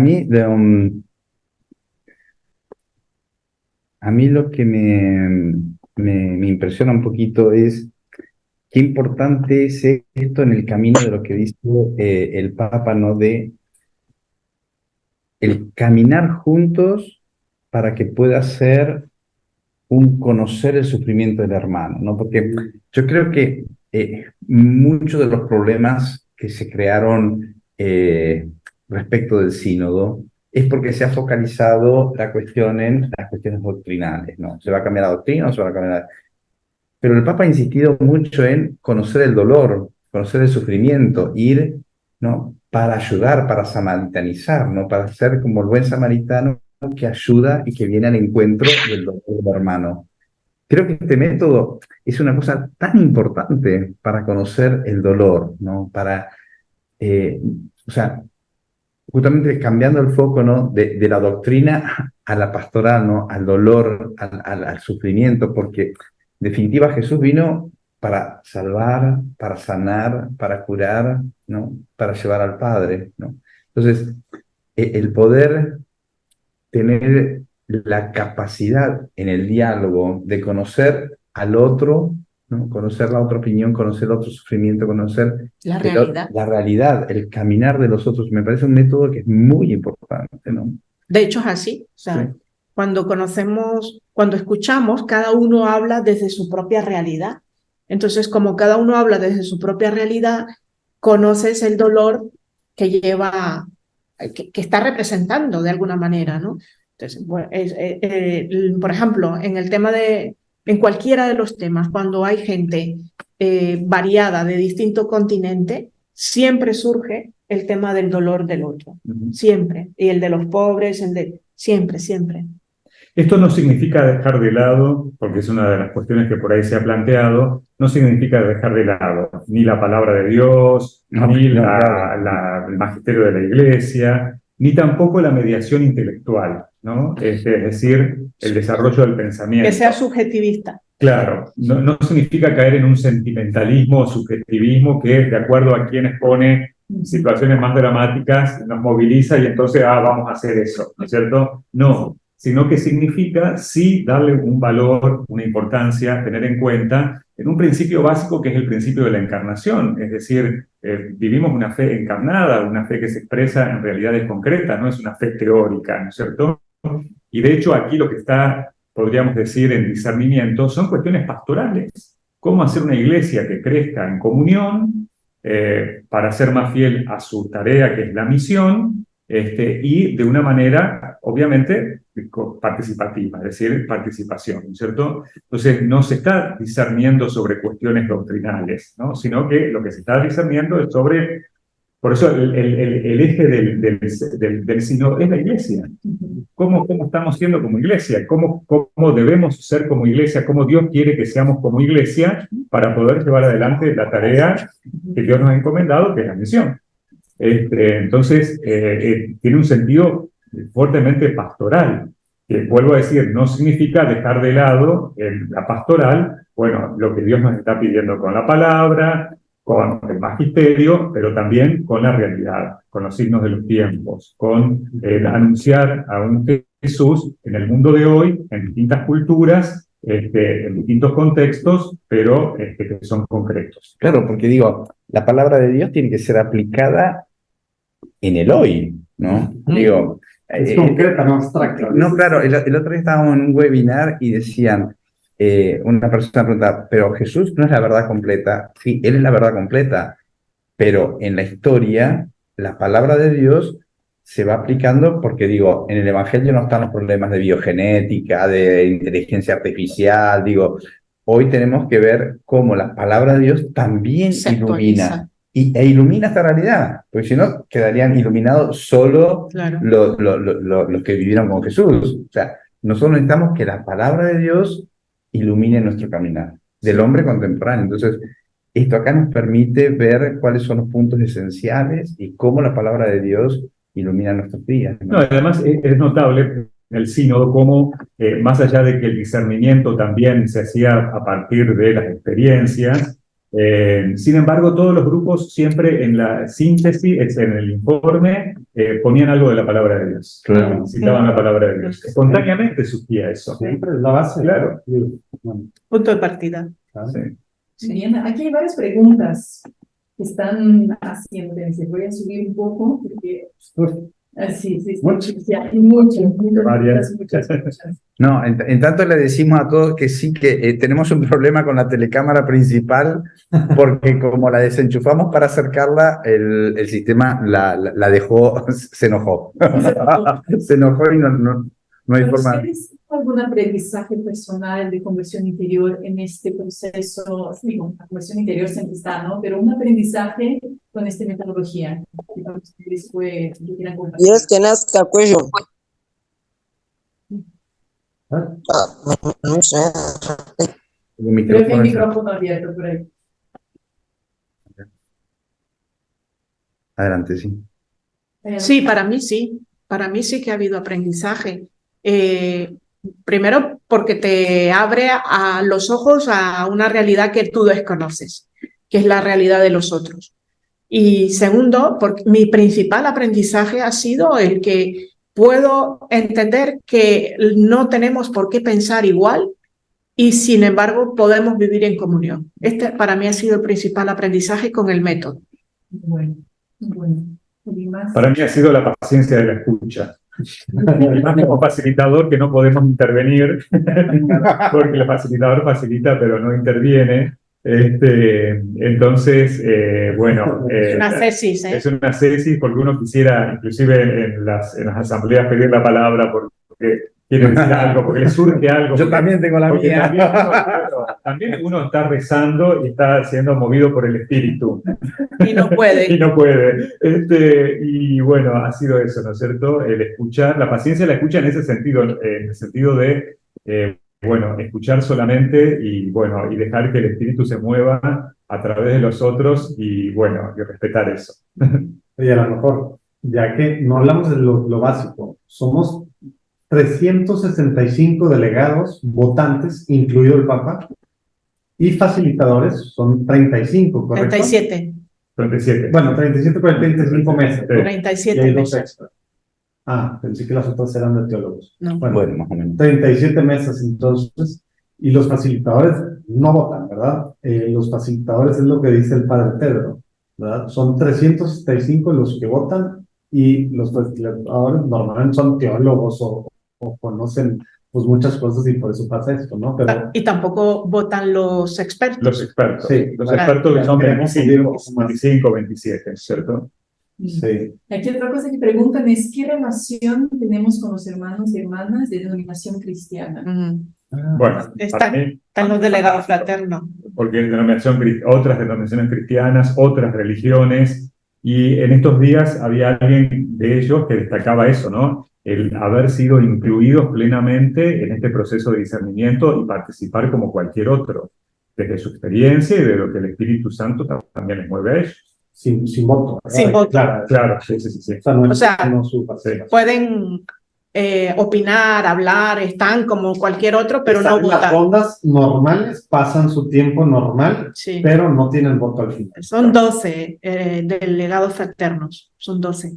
mí lo que me impresiona un poquito es qué importante es esto en el camino de lo que dice el Papa, ¿no? De el caminar juntos para que pueda ser un conocer el sufrimiento del hermano, ¿no? Porque yo creo que muchos de los problemas que se crearon respecto del sínodo es porque se ha focalizado la cuestión en las cuestiones doctrinales, ¿no? ¿Se va a cambiar la doctrina o se va a cambiar la... Pero el Papa ha insistido mucho en conocer el dolor, conocer el sufrimiento, ir, ¿no? Para ayudar, para samaritanizar, ¿no? Para ser como el buen samaritano que ayuda y que viene al encuentro del dolor del hermano. Creo que este método es una cosa tan importante para conocer el dolor, ¿no? Para, o sea, justamente cambiando el foco, ¿no? De la doctrina a la pastoral, ¿no? Al dolor, al sufrimiento, porque en definitiva Jesús vino para salvar, para sanar, para curar, ¿no? Para llevar al Padre, ¿no? Entonces, el poder tener la capacidad en el diálogo de conocer al otro, ¿no? Conocer la otra opinión, conocer el otro sufrimiento, conocer la realidad, el caminar de los otros, me parece un método que es muy importante, ¿no? De hecho es así, o sea, sí. Cuando escuchamos, cada uno habla desde su propia realidad. Entonces, como cada uno habla desde su propia realidad, conoces el dolor que lleva, que está representando de alguna manera, ¿no? Entonces, bueno, por ejemplo, en cualquiera de los temas, cuando hay gente variada de distinto continente, siempre surge el tema del dolor del otro, siempre, y el de los pobres, siempre. Esto no significa dejar de lado, porque es una de las cuestiones que por ahí se ha planteado, no significa dejar de lado ni la palabra de Dios, ni el magisterio de la Iglesia, ni tampoco la mediación intelectual, ¿no? Es decir, el desarrollo del pensamiento. Que sea subjetivista. Claro, no significa caer en un sentimentalismo o subjetivismo que, de acuerdo a quienes pone situaciones más dramáticas, nos moviliza y entonces, vamos a hacer eso, ¿no es cierto? No, sino que significa sí darle un valor, una importancia, tener en cuenta en un principio básico que es el principio de la encarnación, es decir, vivimos una fe encarnada, una fe que se expresa en realidades concretas, no es una fe teórica, ¿no es cierto? Y de hecho aquí lo que está, podríamos decir, en discernimiento son cuestiones pastorales. Cómo hacer una iglesia que crezca en comunión para ser más fiel a su tarea, que es la misión, y de una manera, obviamente, participativa, es decir, participación, ¿no es cierto? Entonces, no se está discerniendo sobre cuestiones doctrinales, ¿no? Sino que lo que se está discerniendo es sobre, por eso el eje del sínodo es la iglesia. ¿Cómo estamos siendo como iglesia? ¿Cómo debemos ser como iglesia? ¿Cómo Dios quiere que seamos como iglesia para poder llevar adelante la tarea que Dios nos ha encomendado, que es la misión? Entonces, tiene un sentido fuertemente pastoral, que vuelvo a decir, no significa dejar de lado la pastoral, bueno, lo que Dios nos está pidiendo con la palabra, con el magisterio, pero también con la realidad, con los signos de los tiempos, con anunciar a un Jesús en el mundo de hoy, en distintas culturas, en distintos contextos, pero que son concretos. Claro, porque digo, la palabra de Dios tiene que ser aplicada en el hoy, ¿no? Digo, Es concreta, no abstracta. no, claro, el otro día estábamos en un webinar y decían, una persona preguntaba, pero Jesús no es la verdad completa. Sí, Él es la verdad completa, pero en la historia, la palabra de Dios se va aplicando porque, digo, en el Evangelio no están los problemas de biogenética, de inteligencia artificial, digo, hoy tenemos que ver cómo la palabra de Dios también Se ilumina. actualiza. E ilumina esta realidad, porque si no, quedarían iluminados solo Claro. los que vivieron con Jesús. O sea, nosotros necesitamos que la palabra de Dios ilumine nuestro caminar, del hombre contemporáneo. Entonces, esto acá nos permite ver cuáles son los puntos esenciales y cómo la palabra de Dios ilumina nuestros días, ¿no? No, además es notable el sínodo cómo, más allá de que el discernimiento también se hacía a partir de las experiencias, sin embargo, todos los grupos siempre en la síntesis, en el informe, ponían algo de la palabra de Dios. Claro. Citaban la palabra de Dios. Espontáneamente surgía eso. Siempre es la base. Claro. Bueno, Punto de partida. claro. Sí. Bien, aquí hay varias preguntas que están haciendo. Voy a subir un poco porque sí, Muchas. sí, hay muchas, Varias. muchas. No, en tanto le decimos a todos que sí, que tenemos un problema con la telecámara principal, porque como la desenchufamos para acercarla, el sistema la dejó, se enojó. Se enojó y no hay ¿Para forma. ustedes algún aprendizaje personal de conversión interior en este proceso? Digo, la conversión interior siempre está, ¿no? Pero un aprendizaje con esta metodología que para ustedes fue, que quieran compartir. Yes, que nazca cuello. No sé. El Creo que hay micrófono micrófono abierto por ahí. Adelante, sí. Sí, para mí sí. Para mí sí que ha habido aprendizaje. Primero, porque te abre a los ojos a una realidad que tú desconoces, que es la realidad de los otros. Y segundo, porque mi principal aprendizaje ha sido el que puedo entender que no tenemos por qué pensar igual y, sin embargo, podemos vivir en comunión. Este para mí ha sido el principal aprendizaje con el método. Bueno. ¿Y más? Para mí ha sido la paciencia de la escucha. Además, como facilitador que no podemos intervenir, porque el facilitador facilita pero no interviene. Entonces, bueno, Es una tesis, ¿eh? es una tesis porque uno quisiera, inclusive en las asambleas, pedir la palabra porque quiere decir algo, porque le surge algo. Yo porque- también tengo la porque mía. también uno está rezando y está siendo movido por el espíritu. Y no puede. Y no puede. Y bueno, ha sido eso, ¿no es cierto? El escuchar, la paciencia la escucha en ese sentido, en el sentido de, bueno, escuchar solamente y, bueno, y dejar que el espíritu se mueva a través de los otros y, bueno, y respetar eso. Y a lo mejor, ya que no hablamos de lo básico, somos 365 delegados, votantes, incluido el Papa, y facilitadores, son 35, ¿correcto? 37. 37. Bueno, 37 por el 35 meses. Sí. Y hay 37 dos meses. extras. Ah, pensé que las otras eran de teólogos. No. Bueno, Bueno, más o menos. 37 mesas entonces, y los facilitadores no votan, ¿verdad? ¿verdad? Los facilitadores es lo que dice el padre Pedro, ¿verdad? Son 365 los que votan y los facilitadores normalmente son teólogos o conocen pues muchas cosas y por eso pasa esto, ¿no? Pero Y tampoco votan los expertos. Los expertos. Sí, Los claro. expertos que son Queremos 25, subir un poco más. 25, 27, ¿cierto? sí. Aquí otra cosa que preguntan es, ¿qué relación tenemos con los hermanos y hermanas de denominación cristiana? Bueno, para mí, Están los delegados fraternos. porque otras denominaciones cristianas, otras religiones, y en estos días había alguien de ellos que destacaba eso, ¿no? El haber sido incluidos plenamente en este proceso de discernimiento y participar como cualquier otro, desde su experiencia y de lo que el Espíritu Santo también les mueve a ellos. Sin voto, ¿verdad? Sin voto. Claro, sí. O sea, no O es sea, no su participación. Pueden opinar, hablar, están como cualquier otro, pero no Están en las votan. rondas normales, pasan su tiempo normal, Sí. pero no tienen voto al final. Son 12 delegados fraternos, son 12.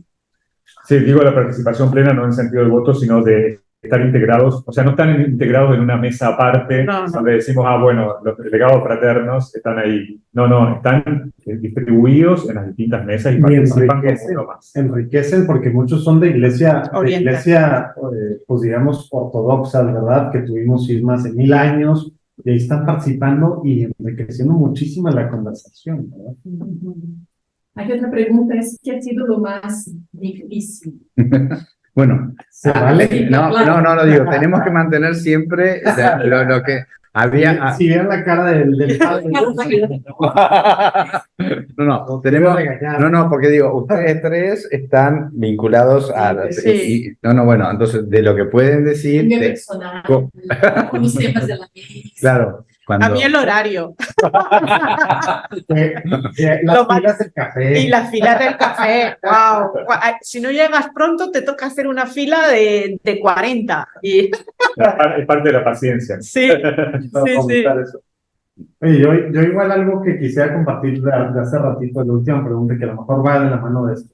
Sí, digo la participación plena no en sentido de voto, sino de estar integrados, o sea, no están integrados en una mesa aparte, No. donde decimos, bueno, los delegados fraternos están ahí. No, están distribuidos en las distintas mesas y participan como uno más. Enriquecen porque muchos son de iglesia, pues digamos, ortodoxa, ¿verdad? Que tuvimos sismas en 1000 años, y ahí están participando y enriqueciendo muchísimo la conversación, ¿verdad? Aquí otra pregunta es, ¿qué ha sido lo más difícil? Bueno, ¿Se vale? no, digo, tenemos que mantener siempre lo que había. Si vieran la cara del padre. No, porque digo, ustedes tres están vinculados a. Sí. Bueno, entonces, de lo que pueden decir. Cambio personal, con los temas de la mesa. Claro. A mí el horario. Las filas del café. Y las filas del café, wow. Si no llegas pronto, te toca hacer una fila de 40. Y... Es parte de la paciencia. Sí. Eso. Oye, yo igual algo que quisiera compartir de hace ratito, la última pregunta, que a lo mejor va de la mano de esto.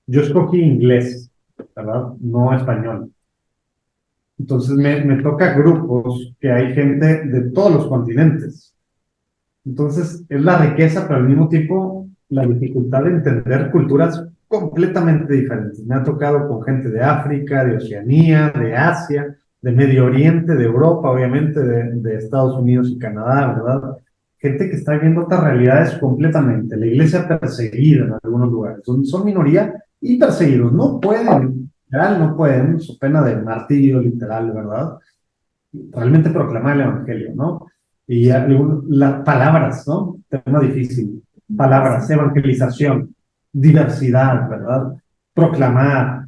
Yo escogí inglés, ¿verdad? No español. Entonces me toca grupos que hay gente de todos los continentes. Entonces es la riqueza, pero al mismo tiempo la dificultad de entender culturas completamente diferentes. Me ha tocado con gente de África, de Oceanía, de Asia, de Medio Oriente, de Europa, obviamente, de Estados Unidos y Canadá, ¿verdad? Gente que está viviendo otras realidades completamente. La iglesia perseguida en algunos lugares. Son minoría y perseguidos. No pueden, no pueden, su pena de martirio literal, ¿verdad? Realmente proclamar el evangelio, ¿no? Y las palabras, ¿no? Tema difícil. Palabras, evangelización, diversidad, ¿verdad? Proclamar.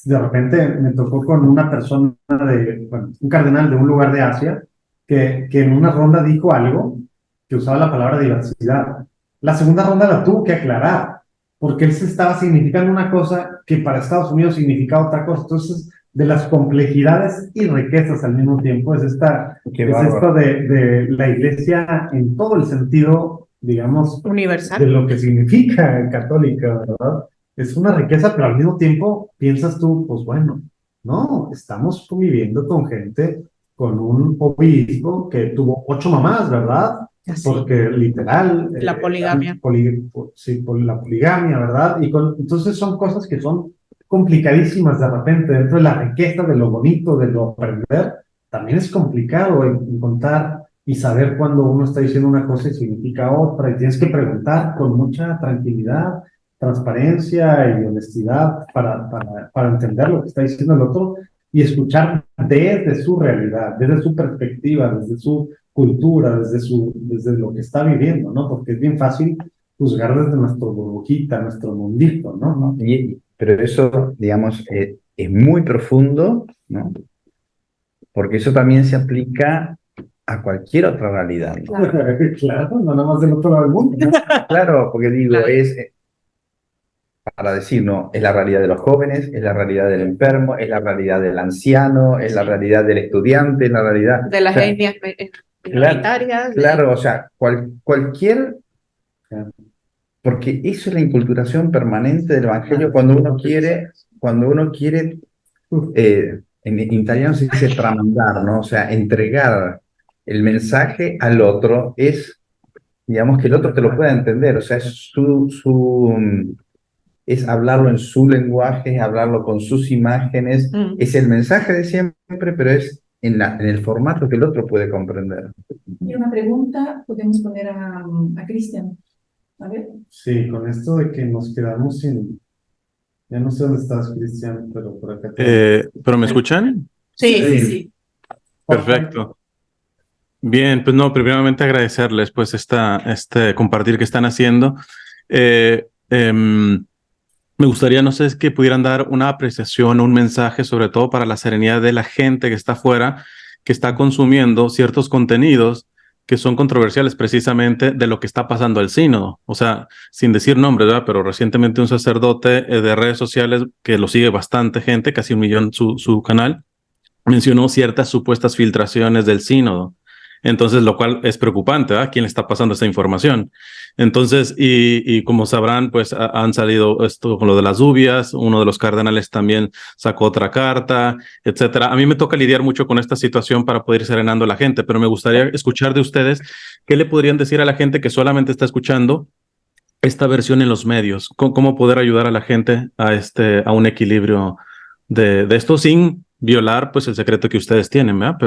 De repente me tocó con una persona un cardenal de un lugar de Asia que en una ronda dijo algo que usaba la palabra diversidad. La segunda ronda la tuvo que aclarar porque él se estaba significando una cosa que para Estados Unidos significaba otra cosa. Entonces, de las complejidades y riquezas al mismo tiempo es esto de la iglesia en todo el sentido, digamos, universal, de lo que significa católica, ¿verdad? Es una riqueza, pero al mismo tiempo piensas tú, pues bueno, no, estamos conviviendo con gente, con un obispo que tuvo 8 mamás, ¿verdad? Así. Porque literal... La poligamia. La poligamia, ¿verdad? Entonces son cosas que son complicadísimas de repente, dentro de la riqueza, de lo bonito, de lo aprender, también es complicado encontrar y saber cuando uno está diciendo una cosa y significa otra, y tienes que preguntar con mucha tranquilidad, transparencia y honestidad para entender lo que está diciendo el otro y escuchar desde su realidad, desde su perspectiva, desde su cultura, desde lo que está viviendo, ¿no? Porque es bien fácil juzgar desde nuestro burbujita, nuestro mundito, ¿no? Pero eso, digamos, es muy profundo, ¿no? Porque eso también se aplica a cualquier otra realidad, ¿no? Claro, no nada más del otro lado del mundo, ¿no? Claro, porque digo, para decir, no, es la realidad de los jóvenes, es la realidad del enfermo, es la realidad del anciano, es la realidad del estudiante, es la realidad... De las etnias minoritarias. Claro, o sea, cualquier... Porque eso es la inculturación permanente del evangelio cuando uno quiere, en italiano se dice tramandar, ¿no? O sea, entregar el mensaje al otro es digamos, que el otro te lo pueda entender, o sea, es hablarlo en su lenguaje, es hablarlo con sus imágenes, es el mensaje de siempre, pero es en el formato que el otro puede comprender. Y una pregunta podemos poner a Cristian. A ver. Sí, con esto de que nos quedamos sin... Ya no sé dónde estás, Cristian, pero por acá. ¿Pero me escuchan? Sí. Perfecto. Bien, pues no, primeramente agradecerles pues este compartir que están haciendo. Eh, em, Me gustaría, no sé, es que pudieran dar una apreciación, un mensaje, sobre todo para la serenidad de la gente que está afuera, que está consumiendo ciertos contenidos que son controversiales precisamente de lo que está pasando al sínodo. O sea, sin decir nombres, ¿verdad? Pero recientemente un sacerdote de redes sociales, que lo sigue bastante gente, casi 1 millón su canal, mencionó ciertas supuestas filtraciones del sínodo. Entonces, lo cual es preocupante, ¿verdad? ¿Quién le está pasando esta información? Entonces, y como sabrán, pues han salido esto con lo de las lluvias, uno de los cardenales también sacó otra carta, etcétera. A mí me toca lidiar mucho con esta situación para poder ir serenando a la gente, pero me gustaría escuchar de ustedes qué le podrían decir a la gente que solamente está escuchando esta versión en los medios, cómo poder ayudar a la gente a un equilibrio de esto sin violar pues el secreto que ustedes tienen, ¿verdad?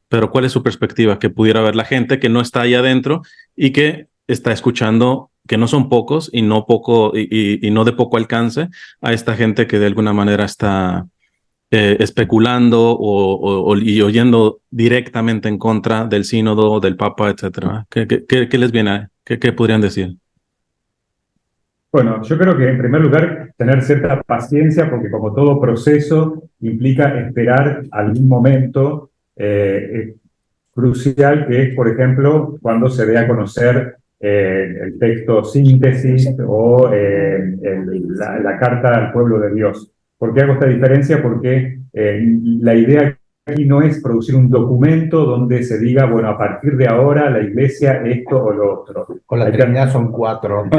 Pero ¿cuál es su perspectiva? Que pudiera ver la gente que no está ahí adentro y que está escuchando, que no son pocos y no de poco alcance, a esta gente que de alguna manera está especulando y oyendo directamente en contra del sínodo, del papa, etcétera. ¿Qué les viene? ¿Qué podrían decir? Bueno, yo creo que en primer lugar tener cierta paciencia porque como todo proceso implica esperar algún momento crucial que es, por ejemplo, cuando se dé a conocer el texto síntesis o la carta al pueblo de Dios. ¿Por qué hago esta diferencia? Porque la idea aquí no es producir un documento donde se diga, bueno, a partir de ahora la iglesia esto o lo otro. Con la Trinidad son 4.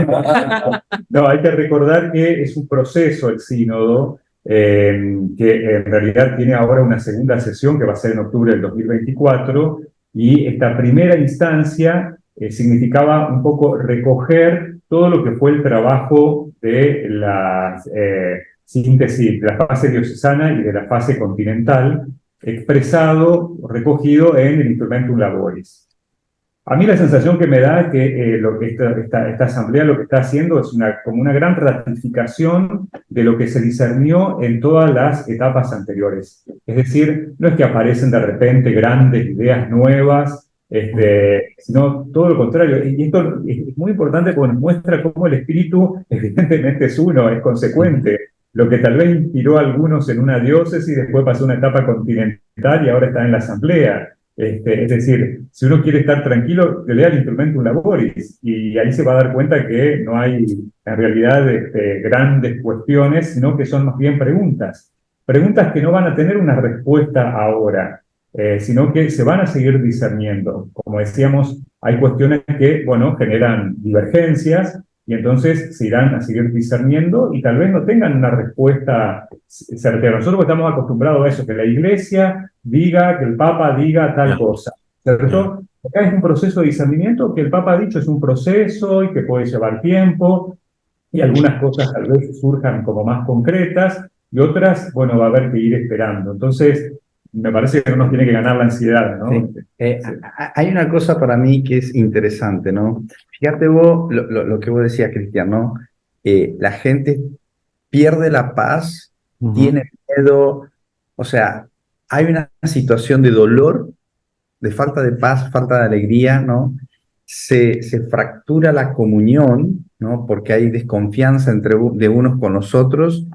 No, hay que recordar que es un proceso el sínodo, que en realidad tiene ahora una segunda sesión que va a ser en octubre del 2024, y esta primera instancia significaba un poco recoger todo lo que fue el trabajo de la síntesis de la fase diocesana y de la fase continental, expresado, recogido en el Instrumentum Laboris. A mí la sensación que me da es que esta asamblea lo que está haciendo es como una gran ratificación de lo que se discernió en todas las etapas anteriores. Es decir, no es que aparecen de repente grandes ideas nuevas, sino todo lo contrario. Y esto es muy importante porque nos muestra cómo el espíritu evidentemente es uno, es consecuente. Lo que tal vez inspiró a algunos en una diócesis, después pasó a una etapa continental y ahora está en la asamblea. Es decir, si uno quiere estar tranquilo, que lea el Instrumentum Laboris y ahí se va a dar cuenta que no hay en realidad grandes cuestiones, sino que son más bien preguntas. Preguntas que no van a tener una respuesta ahora, sino que se van a seguir discerniendo. Como decíamos, hay cuestiones que, bueno, generan divergencias y entonces se irán a seguir discerniendo y tal vez no tengan una respuesta certera. Nosotros estamos acostumbrados a eso, que la Iglesia diga, que el Papa diga tal cosa, ¿cierto? Acá es un proceso de discernimiento que el Papa ha dicho es un proceso y que puede llevar tiempo y algunas cosas tal vez surjan como más concretas y otras, bueno, va a haber que ir esperando. Entonces, me parece que no nos tiene que ganar la ansiedad, ¿no? Sí. Hay una cosa para mí que es interesante, ¿no? Fíjate vos lo que vos decías, Cristian, ¿no? La gente pierde la paz, tiene miedo, o sea, hay una situación de dolor, de falta de paz, falta de alegría, ¿no? Se fractura la comunión, ¿no? Porque hay desconfianza de unos con los otros.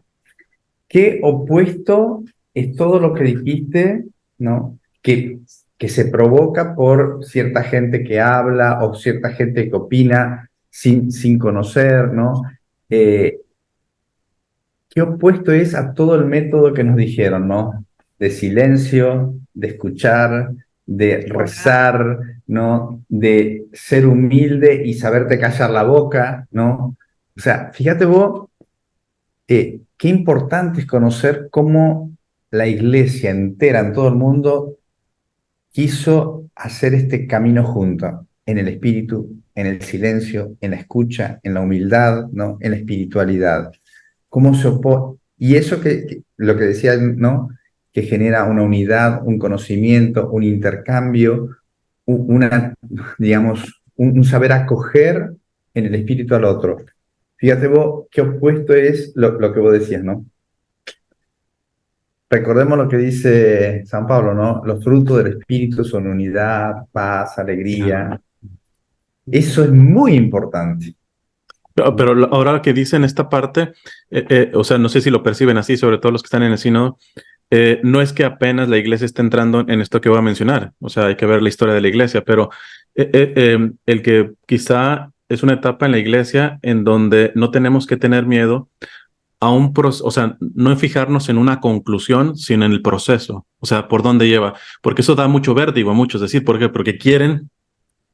Qué opuesto es todo lo que dijiste, ¿no? Que se provoca por cierta gente que habla o cierta gente que opina sin conocer, ¿no? Qué opuesto es a todo el método que nos dijeron, ¿no? De silencio, de escuchar, de rezar, ¿no? De ser humilde y saberte callar la boca, ¿no? O sea, fíjate vos, qué importante es conocer cómo la iglesia entera en todo el mundo quiso hacer este camino junto. en el espíritu, en el silencio, en la escucha, en la humildad, ¿no? En la espiritualidad. ¿Cómo se opone? Y eso lo que decía, ¿no? Que genera una unidad, un conocimiento, un intercambio, digamos, un saber acoger en el espíritu al otro. Fíjate vos qué opuesto es lo que vos decías, ¿no? Recordemos lo que dice San Pablo, ¿no? Los frutos del espíritu son unidad, paz, alegría. Eso es muy importante. Pero ahora que dicen esta parte, o sea, no sé si lo perciben así, sobre todo los que están en el sínodo, no es que apenas la iglesia esté entrando en esto que voy a mencionar, o sea, hay que ver la historia de la iglesia, pero el que quizá es una etapa en la iglesia en donde no tenemos que tener miedo a un proceso, o sea, no fijarnos en una conclusión, sino en el proceso, o sea, por dónde lleva, porque eso da mucho vértigo a muchos, decir, ¿por qué? Porque quieren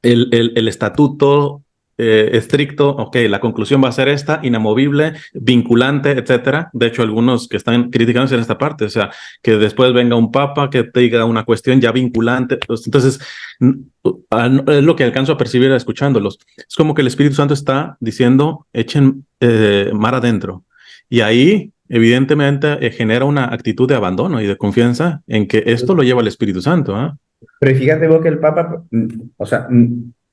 el estatuto estricto, ok, la conclusión va a ser esta, inamovible, vinculante, etcétera. De hecho, algunos que están criticándose en esta parte, o sea, que después venga un papa que te diga una cuestión ya vinculante. Entonces, es lo que alcanzo a percibir escuchándolos. Es como que el Espíritu Santo está diciendo, echen mar adentro. Y ahí, evidentemente, genera una actitud de abandono y de confianza en que esto lo lleva el Espíritu Santo, ¿eh? Pero fíjate vos que el Papa, o sea,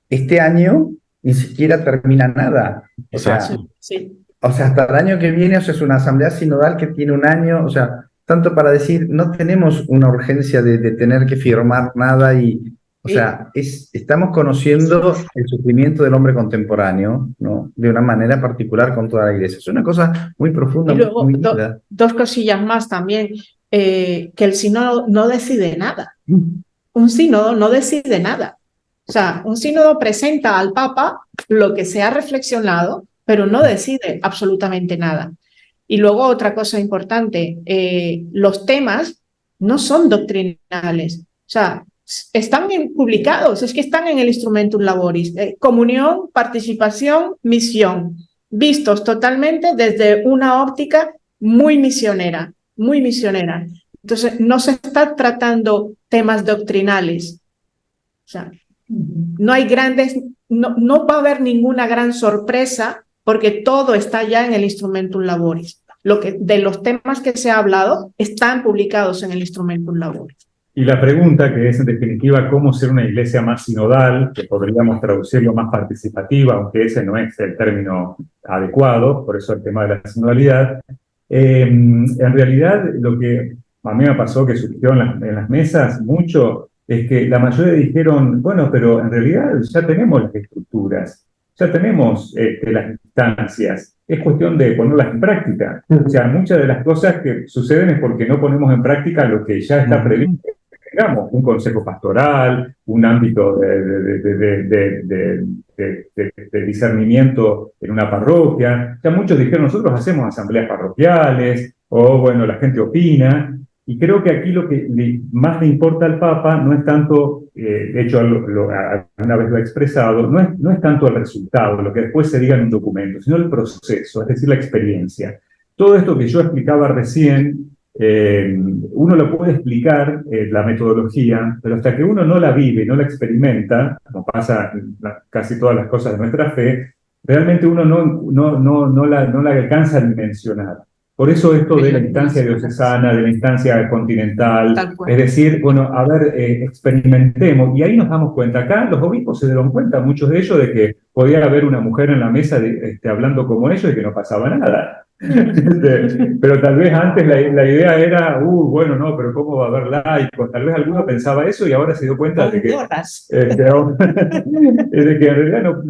este año ni siquiera termina nada. O sea, Exacto. Sí. hasta el año que viene, o sea, es una asamblea sinodal que tiene un año, o sea, tanto para decir, no tenemos una urgencia de tener que firmar nada y, o sea, estamos conociendo el sufrimiento del hombre contemporáneo, ¿no? De una manera particular con toda la iglesia. Es una cosa muy profunda, Y luego, muy linda. dos cosillas más también, que el sínodo no decide nada. Un sínodo no decide nada. O sea, un sínodo presenta al Papa lo que se ha reflexionado, pero no decide absolutamente nada. Y luego otra cosa importante, los temas no son doctrinales. O sea, están publicados, es que están en el Instrumentum Laboris. Comunión, participación, misión, vistos totalmente desde una óptica muy misionera, muy misionera. Entonces, no se está tratando temas doctrinales. O sea, no hay grandes, no va a haber ninguna gran sorpresa porque todo está ya en el Instrumentum Laboris. De los temas que se ha hablado están publicados en el Instrumentum Laboris. Y la pregunta, que es en definitiva cómo ser una iglesia más sinodal, que podríamos traducirlo más participativa, aunque ese no es el término adecuado, por eso el tema de la sinodalidad. En realidad, lo que a mí me pasó que surgió en las mesas mucho, es que la mayoría dijeron, bueno, pero en realidad ya tenemos las estructuras, ya tenemos las instancias, es cuestión de ponerlas en práctica. O sea, muchas de las cosas que suceden es porque no ponemos en práctica lo que ya está previsto. Digamos, un consejo pastoral, un ámbito de discernimiento en una parroquia. Ya muchos dijeron, nosotros hacemos asambleas parroquiales, o bueno, la gente opina, y creo que aquí lo que más le importa al Papa no es tanto, de hecho una vez lo ha expresado, no es tanto el resultado, lo que después se diga en un documento, sino el proceso, es decir, la experiencia. Todo esto que yo explicaba recién, uno lo puede explicar, la metodología, pero hasta que uno no la vive, no la experimenta, como pasa en casi todas las cosas de nuestra fe, realmente uno no la alcanza a dimensionar. Por eso esto de la instancia diocesana, de la instancia continental, es decir, bueno, a ver, experimentemos, y ahí nos damos cuenta, acá los obispos se dieron cuenta, muchos de ellos, de que podía haber una mujer en la mesa hablando como ellos y que no pasaba nada. Pero tal vez antes la idea era, bueno, no, pero ¿cómo va a haber laicos? Tal vez alguno pensaba eso y ahora se dio cuenta de que, de que en realidad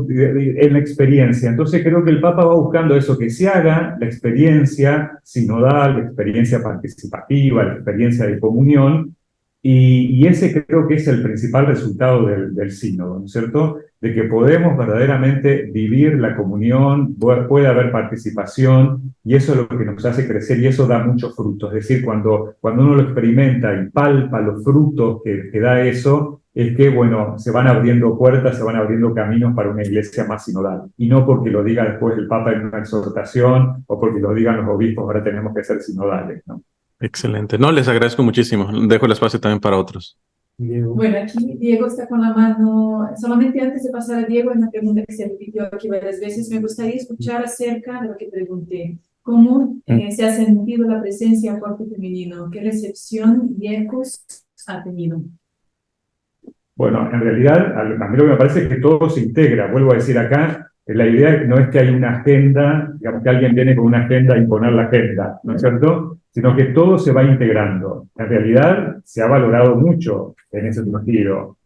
en la experiencia. Entonces creo que el Papa va buscando eso, que se haga la experiencia sinodal, la experiencia participativa, la experiencia de comunión, y ese creo que es el principal resultado del sínodo, ¿no es cierto? De que podemos verdaderamente vivir la comunión, puede haber participación, y eso es lo que nos hace crecer, y eso da muchos frutos. Es decir, cuando uno lo experimenta y palpa los frutos que da eso, es que, bueno, se van abriendo puertas, se van abriendo caminos para una iglesia más sinodal. Y no porque lo diga después el Papa en una exhortación, o porque lo digan los obispos, ahora tenemos que ser sinodales, ¿no? Excelente. No, les agradezco muchísimo. Dejo el espacio también para otros. Diego. Bueno, aquí Diego está con la mano. Solamente antes de pasar a Diego, una pregunta que se repitió aquí varias veces. Me gustaría escuchar acerca de lo que pregunté. ¿Cómo se ha sentido la presencia del cuerpo femenino? ¿Qué recepción y ecos ha tenido? Bueno, en realidad, a mí lo que me parece es que todo se integra. Vuelvo a decir acá, la idea no es que hay una agenda, digamos que alguien viene con una agenda a imponer la agenda, ¿no es cierto? Sino que todo se va integrando. En realidad, se ha valorado mucho en ese sentido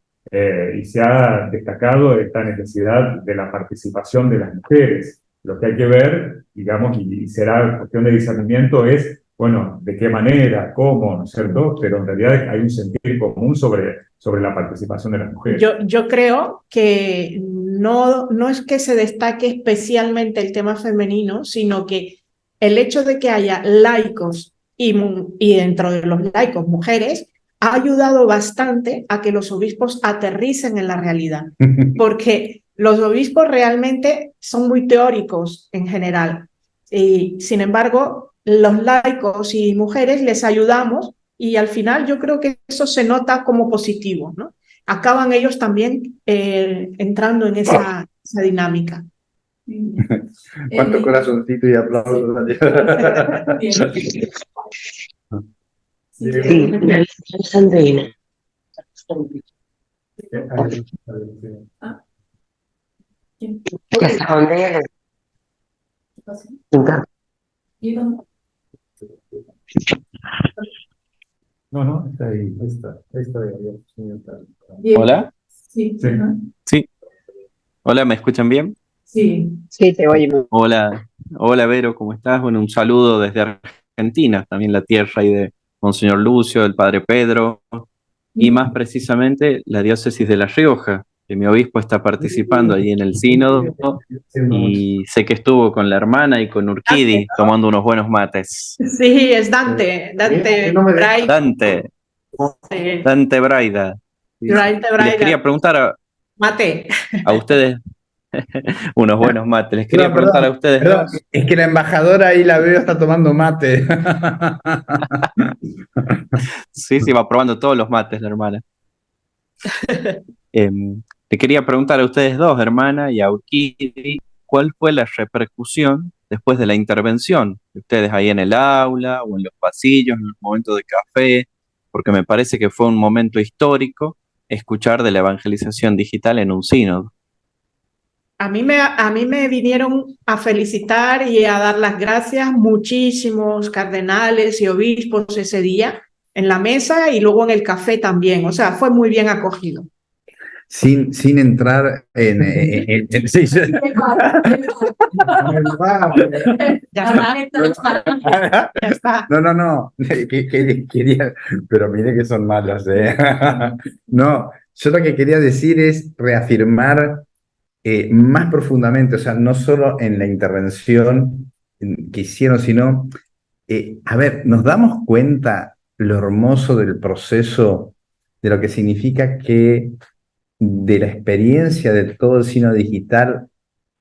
y se ha destacado esta necesidad de la participación de las mujeres. Lo que hay que ver, digamos, y será cuestión de discernimiento, es, bueno, de qué manera, cómo, ¿no es cierto? Pero en realidad hay un sentir común sobre la participación de las mujeres. Yo creo que no es que se destaque especialmente el tema femenino, sino que el hecho de que haya laicos y dentro de los laicos mujeres ha ayudado bastante a que los obispos aterricen en la realidad, porque los obispos realmente son muy teóricos en general. Y, sin embargo, los laicos y mujeres les ayudamos y al final yo creo que eso se nota como positivo, ¿no? Acaban ellos también entrando en esa dinámica. ¿Cuánto corazoncito y aplausos? Bien. Diego. Sandrina. ¿Quién? ¿Dónde ¿Qué pasó? eres? Diego. No, está ahí. Diego. Hola, Sí. Sí. Ajá. sí. Hola, ¿me escuchan bien? Sí. Sí, te oímos. Hola, hola Vero, ¿cómo estás? Bueno, un saludo desde Argentina, también la tierra y de Monseñor Lucio, el Padre Pedro, y más precisamente la diócesis de La Rioja, que mi obispo está participando ahí en el sínodo y sé que estuvo con la hermana y con Urquidi tomando unos buenos mates. Sí, es Dante Braida. Dante Braida. Sí. Y les quería preguntar Mate. a ustedes unos buenos mates. Les quería No, preguntar a ustedes perdón, dos. es que la embajadora ahí la veo está tomando mate. Sí, va probando todos los mates, la hermana. Le quería preguntar a ustedes dos, hermana, y a Urquidi, ¿cuál fue la repercusión después de la intervención de ustedes ahí en el aula o en los pasillos, en los momentos de café? Porque me parece que fue un momento histórico escuchar de la evangelización digital en un sínodo. A mí me vinieron a felicitar y a dar las gracias muchísimos cardenales y obispos ese día en la mesa y luego en el café también. O sea, fue muy bien acogido. Sin entrar sí. Ya está. No. Quería, pero mire que son malas, ¿eh? No, yo lo que quería decir es reafirmar más profundamente, o sea, no solo en la intervención que hicieron, sino, a ver, nos damos cuenta lo hermoso del proceso, de lo que significa que de la experiencia de todo el sínodo digital,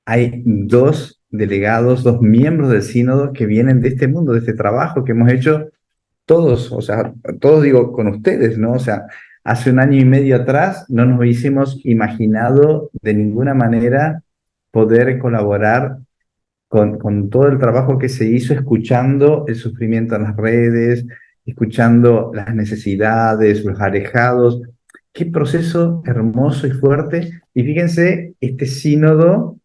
hay dos delegados, dos miembros del sínodo que vienen de este mundo, de este trabajo que hemos hecho todos, o sea, todos digo con ustedes, ¿no? O sea, hace un año y medio atrás no nos hubiésemos imaginado de ninguna manera poder colaborar con todo el trabajo que se hizo escuchando el sufrimiento en las redes, escuchando las necesidades, los alejados. Qué proceso hermoso y fuerte. Y fíjense, este sínodo,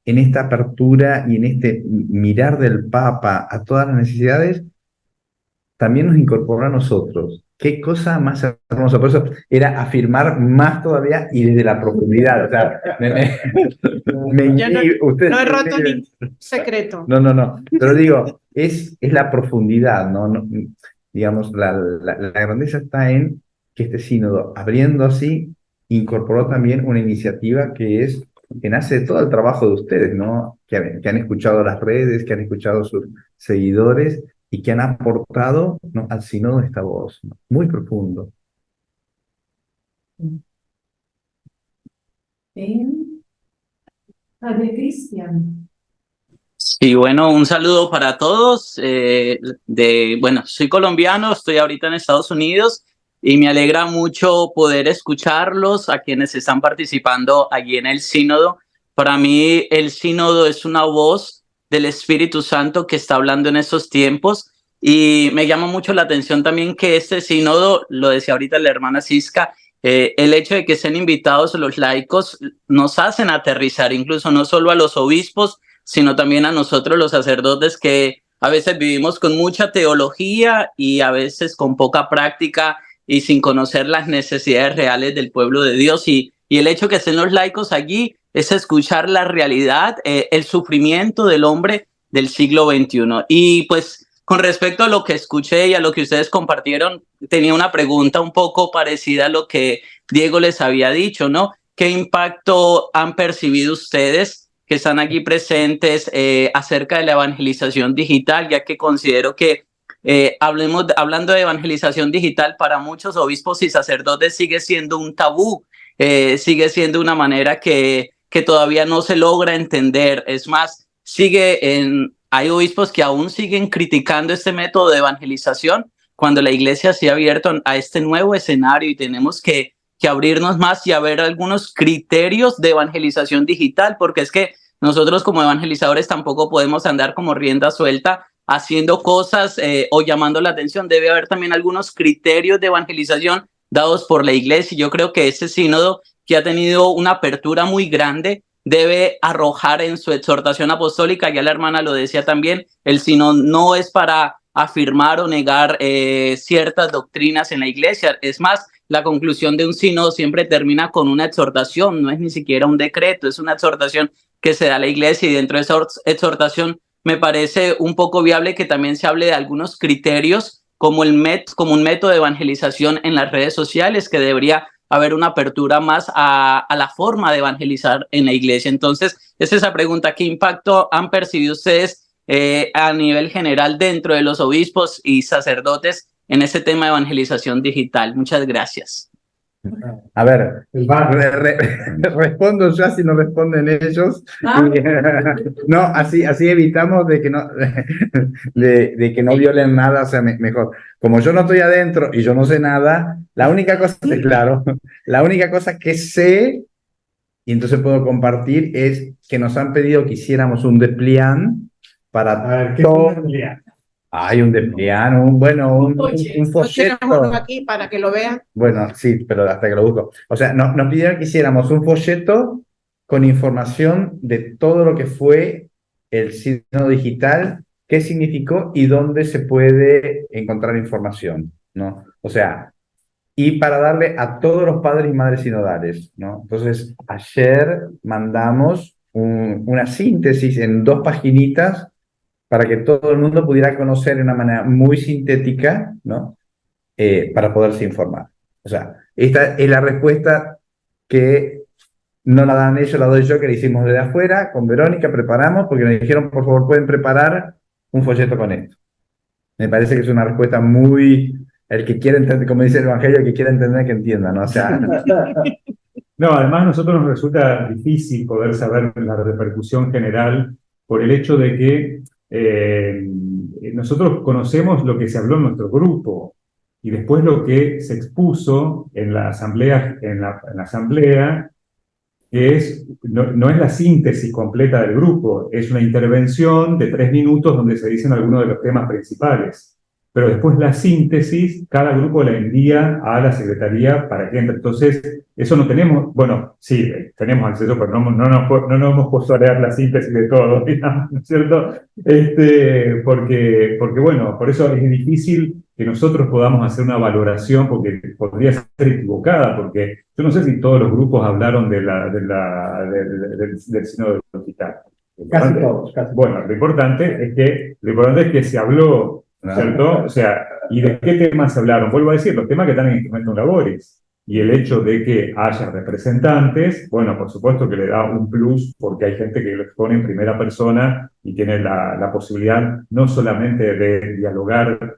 en esta apertura y en este mirar del Papa a todas las necesidades, también nos incorporó a nosotros. Qué cosa más hermosa. Por eso era afirmar más todavía y desde la profundidad. O sea, No he roto ningún secreto. No. Pero digo, es la profundidad, ¿no? Digamos, la grandeza está en que este sínodo, abriendo así, incorporó también una iniciativa que nace de todo el trabajo de ustedes, ¿no? Que han escuchado las redes, que han escuchado sus seguidores y que han aportado, ¿no?, al sínodo esta voz, ¿no? Muy profundo. Padre Cristian. Y bueno, un saludo para todos. Bueno, soy colombiano, estoy ahorita en Estados Unidos y me alegra mucho poder escucharlos a quienes están participando allí en el sínodo. Para mí el sínodo es una voz del Espíritu Santo que está hablando en estos tiempos, y me llama mucho la atención también que este sínodo, lo decía ahorita la hermana Cisca, el hecho de que estén invitados los laicos nos hacen aterrizar, incluso no solo a los obispos, sino también a nosotros los sacerdotes, que a veces vivimos con mucha teología y a veces con poca práctica y sin conocer las necesidades reales del pueblo de Dios. Y el hecho de que estén los laicos allí es escuchar la realidad, el sufrimiento del hombre del siglo XXI. Y pues con respecto a lo que escuché y a lo que ustedes compartieron, tenía una pregunta un poco parecida a lo que Diego les había dicho, ¿no? ¿Qué impacto han percibido ustedes que están aquí presentes acerca de la evangelización digital? Ya que considero que hablando de evangelización digital, para muchos obispos y sacerdotes sigue siendo un tabú, sigue siendo una manera que todavía no se logra entender. Es más, hay obispos que aún siguen criticando este método de evangelización cuando la iglesia se ha abierto a este nuevo escenario, y tenemos que abrirnos más y a ver algunos criterios de evangelización digital, porque es que nosotros como evangelizadores tampoco podemos andar como rienda suelta haciendo cosas o llamando la atención. Debe haber también algunos criterios de evangelización dados por la iglesia. Yo creo que ese sínodo, que ha tenido una apertura muy grande, debe arrojar en su exhortación apostólica, ya la hermana lo decía también, el sínodo no es para afirmar o negar ciertas doctrinas en la iglesia. Es más, la conclusión de un sínodo siempre termina con una exhortación, no es ni siquiera un decreto, es una exhortación que se da a la iglesia, y dentro de esa exhortación me parece un poco viable que también se hable de algunos criterios como un método de evangelización en las redes sociales, que debería haber una apertura más a la forma de evangelizar en la iglesia. Entonces, es esa pregunta: ¿qué impacto han percibido ustedes a nivel general dentro de los obispos y sacerdotes en este tema de evangelización digital? Muchas gracias. A ver, respondo yo, así no responden ellos. No, así evitamos de que no violen nada, o sea, mejor. Como yo no estoy adentro y yo no sé nada, la única cosa que sé, y entonces puedo compartir, es que nos han pedido que hiciéramos un depliant para A ver, ¿qué es un depliant? Hay un depliant, un folleto. Tenemos uno aquí para que lo vean. Bueno, sí, pero hasta que lo busco. O sea, nos pidieron que hiciéramos un folleto con información de todo lo que fue el sínodo digital, qué significó y dónde se puede encontrar información, ¿no? O sea, y para darle a todos los padres y madres sinodales, ¿no? Entonces, ayer mandamos una síntesis en 2 paginitas para que todo el mundo pudiera conocer de una manera muy sintética, ¿no? Para poderse informar. O sea, esta es la respuesta que no la dan ellos, la doy yo, que la hicimos desde afuera, con Verónica, preparamos, porque nos dijeron, por favor, pueden preparar un folleto con esto. Me parece que es una respuesta muy... El que quiere entender, como dice el Evangelio, el que quiere entender, que entienda, ¿no? O sea... No, además a nosotros nos resulta difícil poder saber la repercusión general por el hecho de que nosotros conocemos lo que se habló en nuestro grupo y después lo que se expuso en la asamblea, que no es la síntesis completa del grupo, es una intervención de 3 minutos donde se dicen algunos de los temas principales. Pero después la síntesis, cada grupo la envía a la secretaría para que entre. Entonces, eso no tenemos, bueno, sí, tenemos acceso, pero no nos hemos puesto a leer la síntesis de todo, digamos, ¿no es cierto? Porque, bueno, por eso es difícil que nosotros podamos hacer una valoración, porque podría ser equivocada, porque yo no sé si todos los grupos hablaron del sínodo digital. Casi todos. Bueno, lo importante es que se habló, ¿cierto? O sea, ¿y de qué temas se hablaron? Vuelvo a decir, los temas que están en Instrumentum Laboris. Y el hecho de que haya representantes, bueno, por supuesto que le da un plus, porque hay gente que lo expone en primera persona y tiene la posibilidad no solamente de dialogar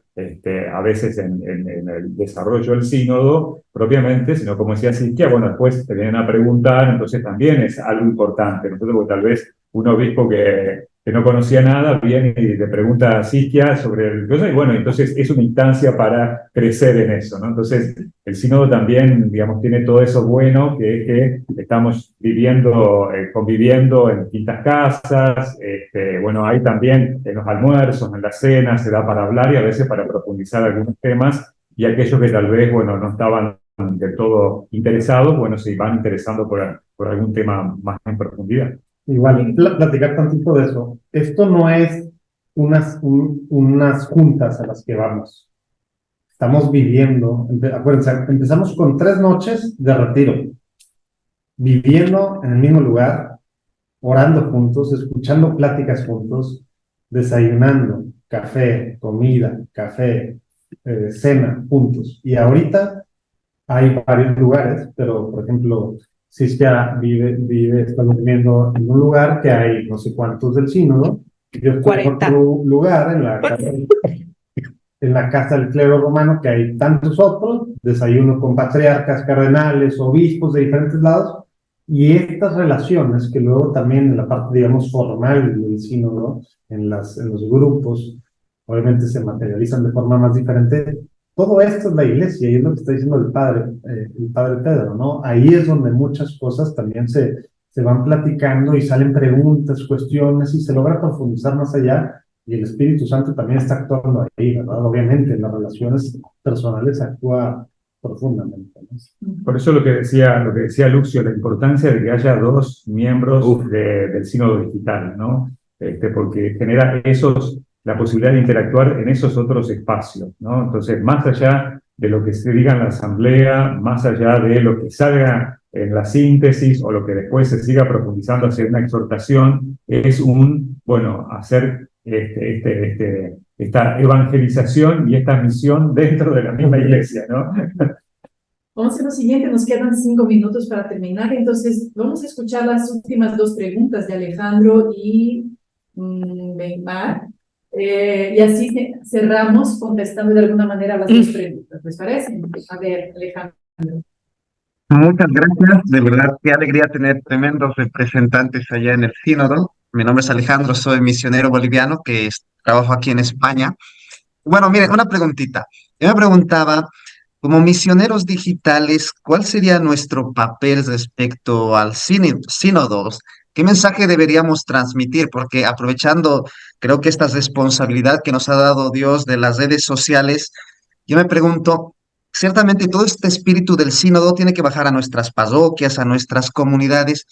a veces en el desarrollo del sínodo propiamente, sino, como decía Cintia, bueno, después te vienen a preguntar, entonces también es algo importante. Nosotros, porque tal vez un obispo que que no conocía nada, viene y le pregunta a Siquia sobre el cosa, y bueno, entonces es una instancia para crecer en eso, ¿no? Entonces, el sínodo también, digamos, tiene todo eso bueno, que es que estamos viviendo, conviviendo en distintas casas, bueno, hay también en los almuerzos, en las cenas, se da para hablar y a veces para profundizar algunos temas, y aquellos que tal vez, bueno, no estaban del todo interesados, bueno, se van interesando por algún tema más en profundidad. Igual, platicar tantito de eso. Esto no es unas juntas a las que vamos. Estamos viviendo, acuérdense, empezamos con 3 noches de retiro, viviendo en el mismo lugar, orando juntos, escuchando pláticas juntos, desayunando, café, comida, café, cena juntos. Y ahorita hay varios lugares, pero por ejemplo, Siskia estamos viviendo en un lugar que hay no sé cuántos del sínodo. Yo estoy en 40. otro lugar, en la casa del clero romano, que hay tantos otros, desayuno con patriarcas, cardenales, obispos de diferentes lados, y estas relaciones que luego también en la parte, digamos, formal del sínodo, en los grupos, obviamente se materializan de forma más diferente. Todo esto es la iglesia, y es lo que está diciendo el padre Pedro, ¿no? Ahí es donde muchas cosas también se van platicando y salen preguntas, cuestiones, y se logra profundizar más allá, y el Espíritu Santo también está actuando ahí, ¿verdad? Obviamente, en las relaciones personales actúa profundamente, ¿no? Por eso lo que decía Lucio, la importancia de que haya 2 miembros del sínodo digital, ¿no? Porque genera la posibilidad de interactuar en esos otros espacios, ¿no? Entonces, más allá de lo que se diga en la asamblea, más allá de lo que salga en la síntesis o lo que después se siga profundizando hacia una exhortación, es hacer esta evangelización y esta misión dentro de la misma iglesia, ¿no? Vamos a hacer lo siguiente, nos quedan 5 minutos para terminar, entonces vamos a escuchar las últimas 2 preguntas de Alejandro y Weimar, y así cerramos contestando de alguna manera las 2 preguntas, ¿les parece? A ver, Alejandro. Muchas gracias, de verdad qué alegría tener tremendos representantes allá en el sínodo. Mi nombre es Alejandro, soy misionero boliviano trabajo aquí en España. Bueno, miren, una preguntita. Yo me preguntaba, como misioneros digitales, ¿cuál sería nuestro papel respecto al sínodo? ¿Qué mensaje deberíamos transmitir? Porque aprovechando, creo que esta responsabilidad que nos ha dado Dios de las redes sociales, yo me pregunto, ciertamente todo este espíritu del sínodo tiene que bajar a nuestras parroquias, a nuestras comunidades,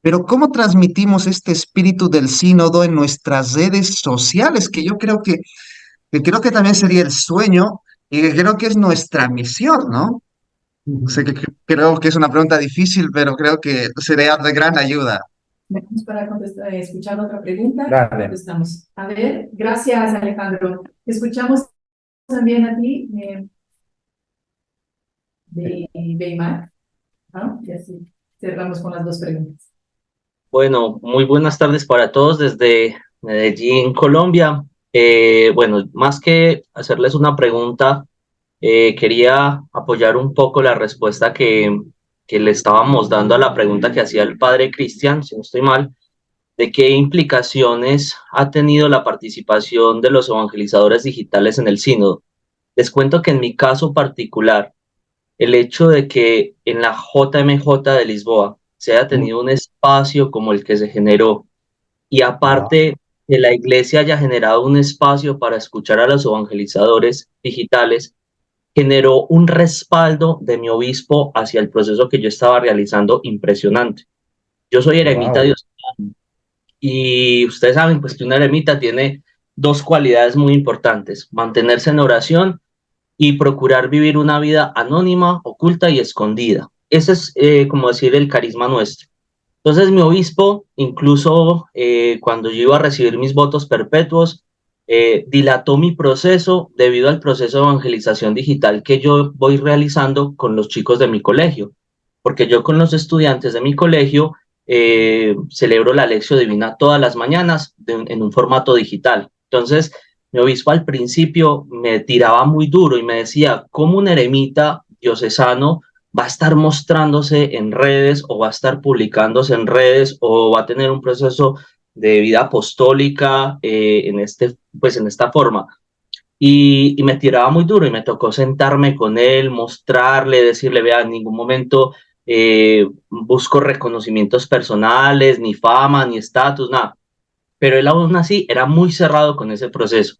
pero ¿cómo transmitimos este espíritu del sínodo en nuestras redes sociales? Que yo creo que también sería el sueño y que creo que es nuestra misión, ¿no? Sé que creo que es una pregunta difícil, pero creo que sería de gran ayuda. Vamos para escuchar otra pregunta. Dale. Contestamos. A ver, gracias Alejandro. Escuchamos también a ti, de Weimar, ¿no? Y así cerramos con las 2 preguntas. Bueno, muy buenas tardes para todos desde Medellín, Colombia. Bueno, más que hacerles una pregunta, quería apoyar un poco la respuesta que le estábamos dando a la pregunta que hacía el padre Cristian, si no estoy mal, de qué implicaciones ha tenido la participación de los evangelizadores digitales en el sínodo. Les cuento que en mi caso particular, el hecho de que en la JMJ de Lisboa se haya tenido un espacio como el que se generó, y aparte que la iglesia haya generado un espacio para escuchar a los evangelizadores digitales, generó un respaldo de mi obispo hacia el proceso que yo estaba realizando impresionante. Yo soy eremita diocesano, y ustedes saben pues que un eremita tiene 2 cualidades muy importantes: mantenerse en oración y procurar vivir una vida anónima, oculta y escondida. Ese es, como decir, el carisma nuestro. Entonces mi obispo, incluso cuando yo iba a recibir mis votos perpetuos, dilató mi proceso debido al proceso de evangelización digital que yo voy realizando con los chicos de mi colegio, porque yo con los estudiantes de mi colegio celebro la Lección Divina todas las mañanas en un formato digital. Entonces mi obispo al principio me tiraba muy duro y me decía, ¿cómo un eremita diocesano va a estar mostrándose en redes o va a estar publicándose en redes o va a tener un proceso de vida apostólica pues en esta forma. Y me tiraba muy duro y me tocó sentarme con él, mostrarle, decirle, vea, en ningún momento busco reconocimientos personales, ni fama, ni estatus, nada. Pero él aún así era muy cerrado con ese proceso.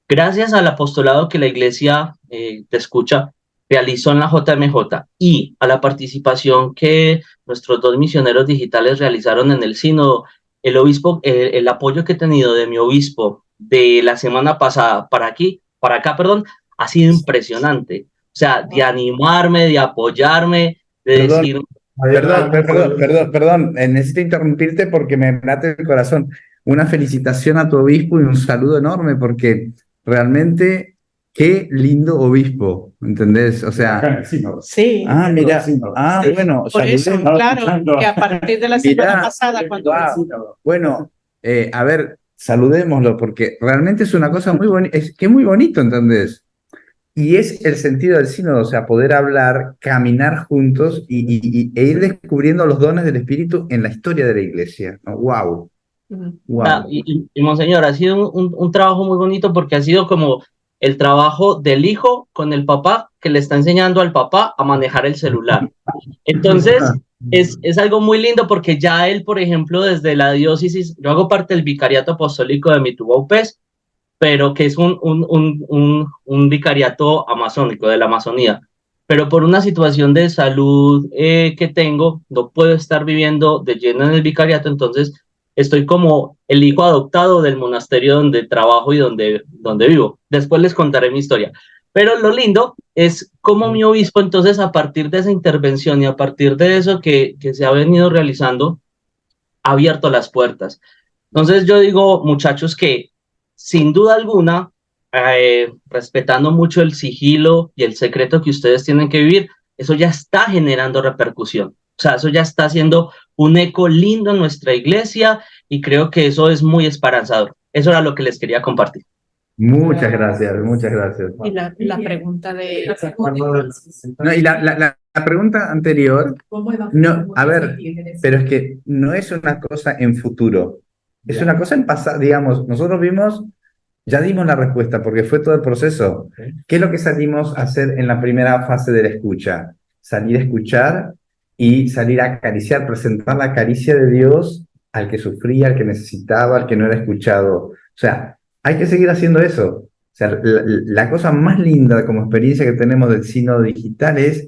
Gracias al apostolado que la iglesia Te Escucha realizó en la JMJ y a la participación que nuestros 2 misioneros digitales realizaron en el sínodo, el obispo, el apoyo que he tenido de mi obispo de la semana pasada para acá, ha sido impresionante. O sea, de animarme, de apoyarme, de decir... Perdón, necesito interrumpirte porque me late el corazón. Una felicitación a tu obispo y un saludo enorme porque realmente qué lindo obispo, ¿entendés? O sea, Sí. mira, Sí. bueno, Por eso, saludemos. claro, que a partir de la semana pasada, cuando... Bueno, a ver, saludémoslo porque realmente es una cosa muy bonita, es que es muy bonito, ¿entendés? Y es el sentido del sínodo, o sea, poder hablar, caminar juntos e ir descubriendo los dones del Espíritu en la historia de la iglesia, ¿no? ¡Wow! ¡Wow! Y Monseñor, ha sido un trabajo muy bonito porque ha sido como el trabajo del hijo con el papá que le está enseñando al papá a manejar el celular. Entonces, es algo muy lindo porque ya él, por ejemplo, desde la diócesis, yo hago parte del vicariato apostólico de Mitubaupés, pero que es un vicariato amazónico, de la Amazonía. Pero por una situación de salud que tengo, no puedo estar viviendo de lleno en el vicariato, entonces estoy como el hijo adoptado del monasterio donde trabajo y donde vivo. Después les contaré mi historia. Pero lo lindo es cómo mi obispo, entonces, a partir de esa intervención y a partir de eso que se ha venido realizando, ha abierto las puertas. Entonces yo digo, muchachos, que sin duda alguna, respetando mucho el sigilo y el secreto que ustedes tienen que vivir, eso ya está generando repercusión. O sea, eso ya está haciendo un eco lindo en nuestra iglesia y creo que eso es muy esperanzador. Eso era lo que les quería compartir. Muchas gracias, muchas gracias. Y la pregunta de... No, y la pregunta anterior, no, a ver, pero es que no es una cosa en futuro, es una cosa en pasado, digamos, nosotros ya dimos la respuesta porque fue todo el proceso. ¿Qué es lo que salimos a hacer en la primera fase de la escucha? Salir a escuchar y salir a acariciar, presentar la caricia de Dios al que sufría, al que necesitaba, al que no era escuchado. O sea, hay que seguir haciendo eso. O sea, la cosa más linda como experiencia que tenemos del sínodo digital es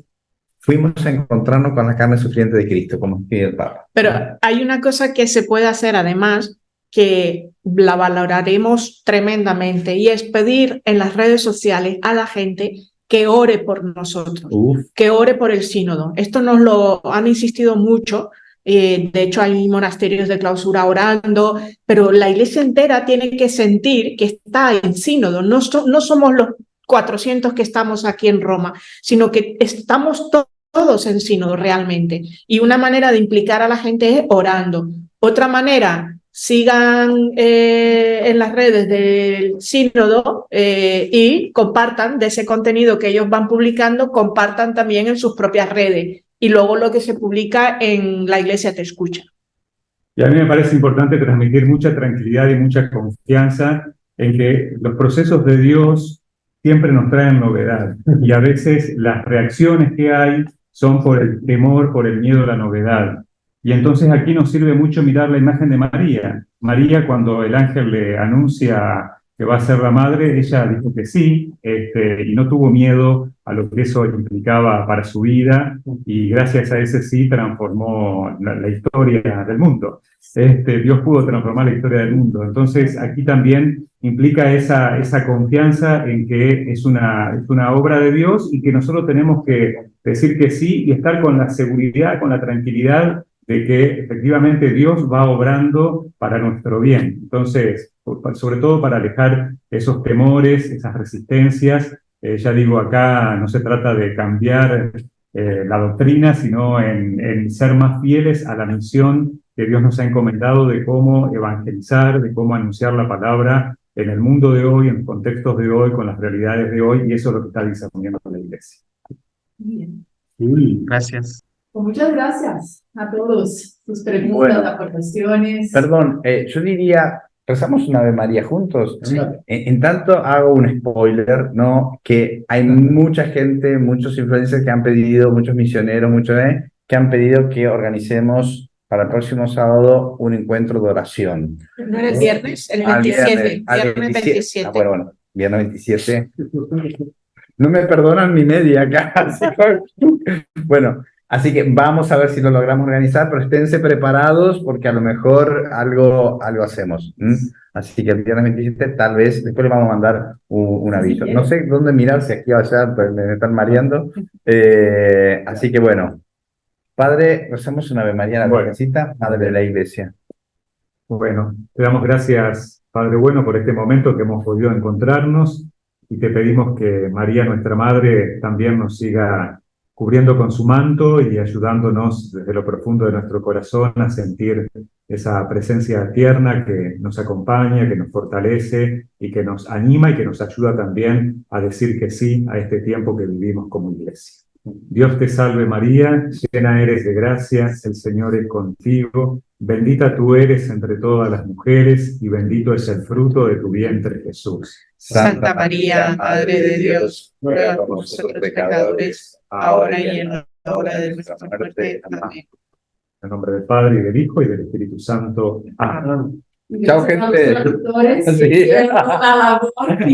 fuimos a encontrarnos con la carne sufriente de Cristo, como pide el Papa. Pero hay una cosa que se puede hacer además, que la valoraremos tremendamente, y es pedir en las redes sociales a la gente que ore por nosotros, que ore por el sínodo. Esto nos lo han insistido mucho. De hecho, hay monasterios de clausura orando, pero la iglesia entera tiene que sentir que está en sínodo. No somos los 400 que estamos aquí en Roma, sino que estamos todos en sínodo realmente. Y una manera de implicar a la gente es orando. Otra manera, sigan en las redes del sínodo y compartan de ese contenido que ellos van publicando, compartan también en sus propias redes. Y luego lo que se publica en La Iglesia Te Escucha. Y a mí me parece importante transmitir mucha tranquilidad y mucha confianza en que los procesos de Dios siempre nos traen novedad. Y a veces las reacciones que hay son por el temor, por el miedo a la novedad. Y entonces aquí nos sirve mucho mirar la imagen de María. María, cuando el ángel le anuncia que va a ser la madre, ella dijo que sí, y no tuvo miedo a lo que eso implicaba para su vida, y gracias a ese sí transformó la historia del mundo. Dios pudo transformar la historia del mundo. Entonces aquí también implica esa confianza en que es una obra de Dios y que nosotros tenemos que decir que sí y estar con la seguridad, con la tranquilidad de que efectivamente Dios va obrando para nuestro bien. Entonces, sobre todo para alejar esos temores, esas resistencias. Ya digo, acá no se trata de cambiar la doctrina, sino en ser más fieles a la misión que Dios nos ha encomendado de cómo evangelizar, de cómo anunciar la palabra en el mundo de hoy, en los contextos de hoy, con las realidades de hoy, y eso es lo que está desarrollando la Iglesia. Gracias. Pues muchas gracias a todos. Sus preguntas, Bueno. aportaciones. Perdón, yo diría, rezamos una Ave María juntos. En tanto hago un spoiler, ¿no? Que hay mucha gente, muchos influencers que han pedido, muchos misioneros, que han pedido que organicemos para el próximo sábado un encuentro de oración. No era el viernes, el Al 27. al Viernes 27. bueno, viernes 27. No me perdonan mi media acá. Bueno, así que vamos a ver si lo logramos organizar, pero esténse preparados porque a lo mejor algo hacemos. Así que el viernes 27 tal vez, después le vamos a mandar un aviso. No sé dónde mirar, si aquí o allá, pues me están mareando. Así que bueno, Padre, rezamos una Ave María a la Virgencita, Madre de la Iglesia. Bueno, te damos gracias, Padre bueno, por este momento que hemos podido encontrarnos y te pedimos que María, nuestra Madre, también nos siga cubriendo con su manto y ayudándonos desde lo profundo de nuestro corazón a sentir esa presencia tierna que nos acompaña, que nos fortalece y que nos anima y que nos ayuda también a decir que sí a este tiempo que vivimos como iglesia. Dios te salve María, llena eres de gracia, el Señor es contigo, bendita tú eres entre todas las mujeres y bendito es el fruto de tu vientre Jesús. Santa María, Madre de Dios, ruega por nosotros pecadores, ahora y en la hora de nuestra muerte. Amén. En nombre del Padre, y del Hijo, y del Espíritu Santo. Amén. Chao, gente. Doctores, Sí. la labor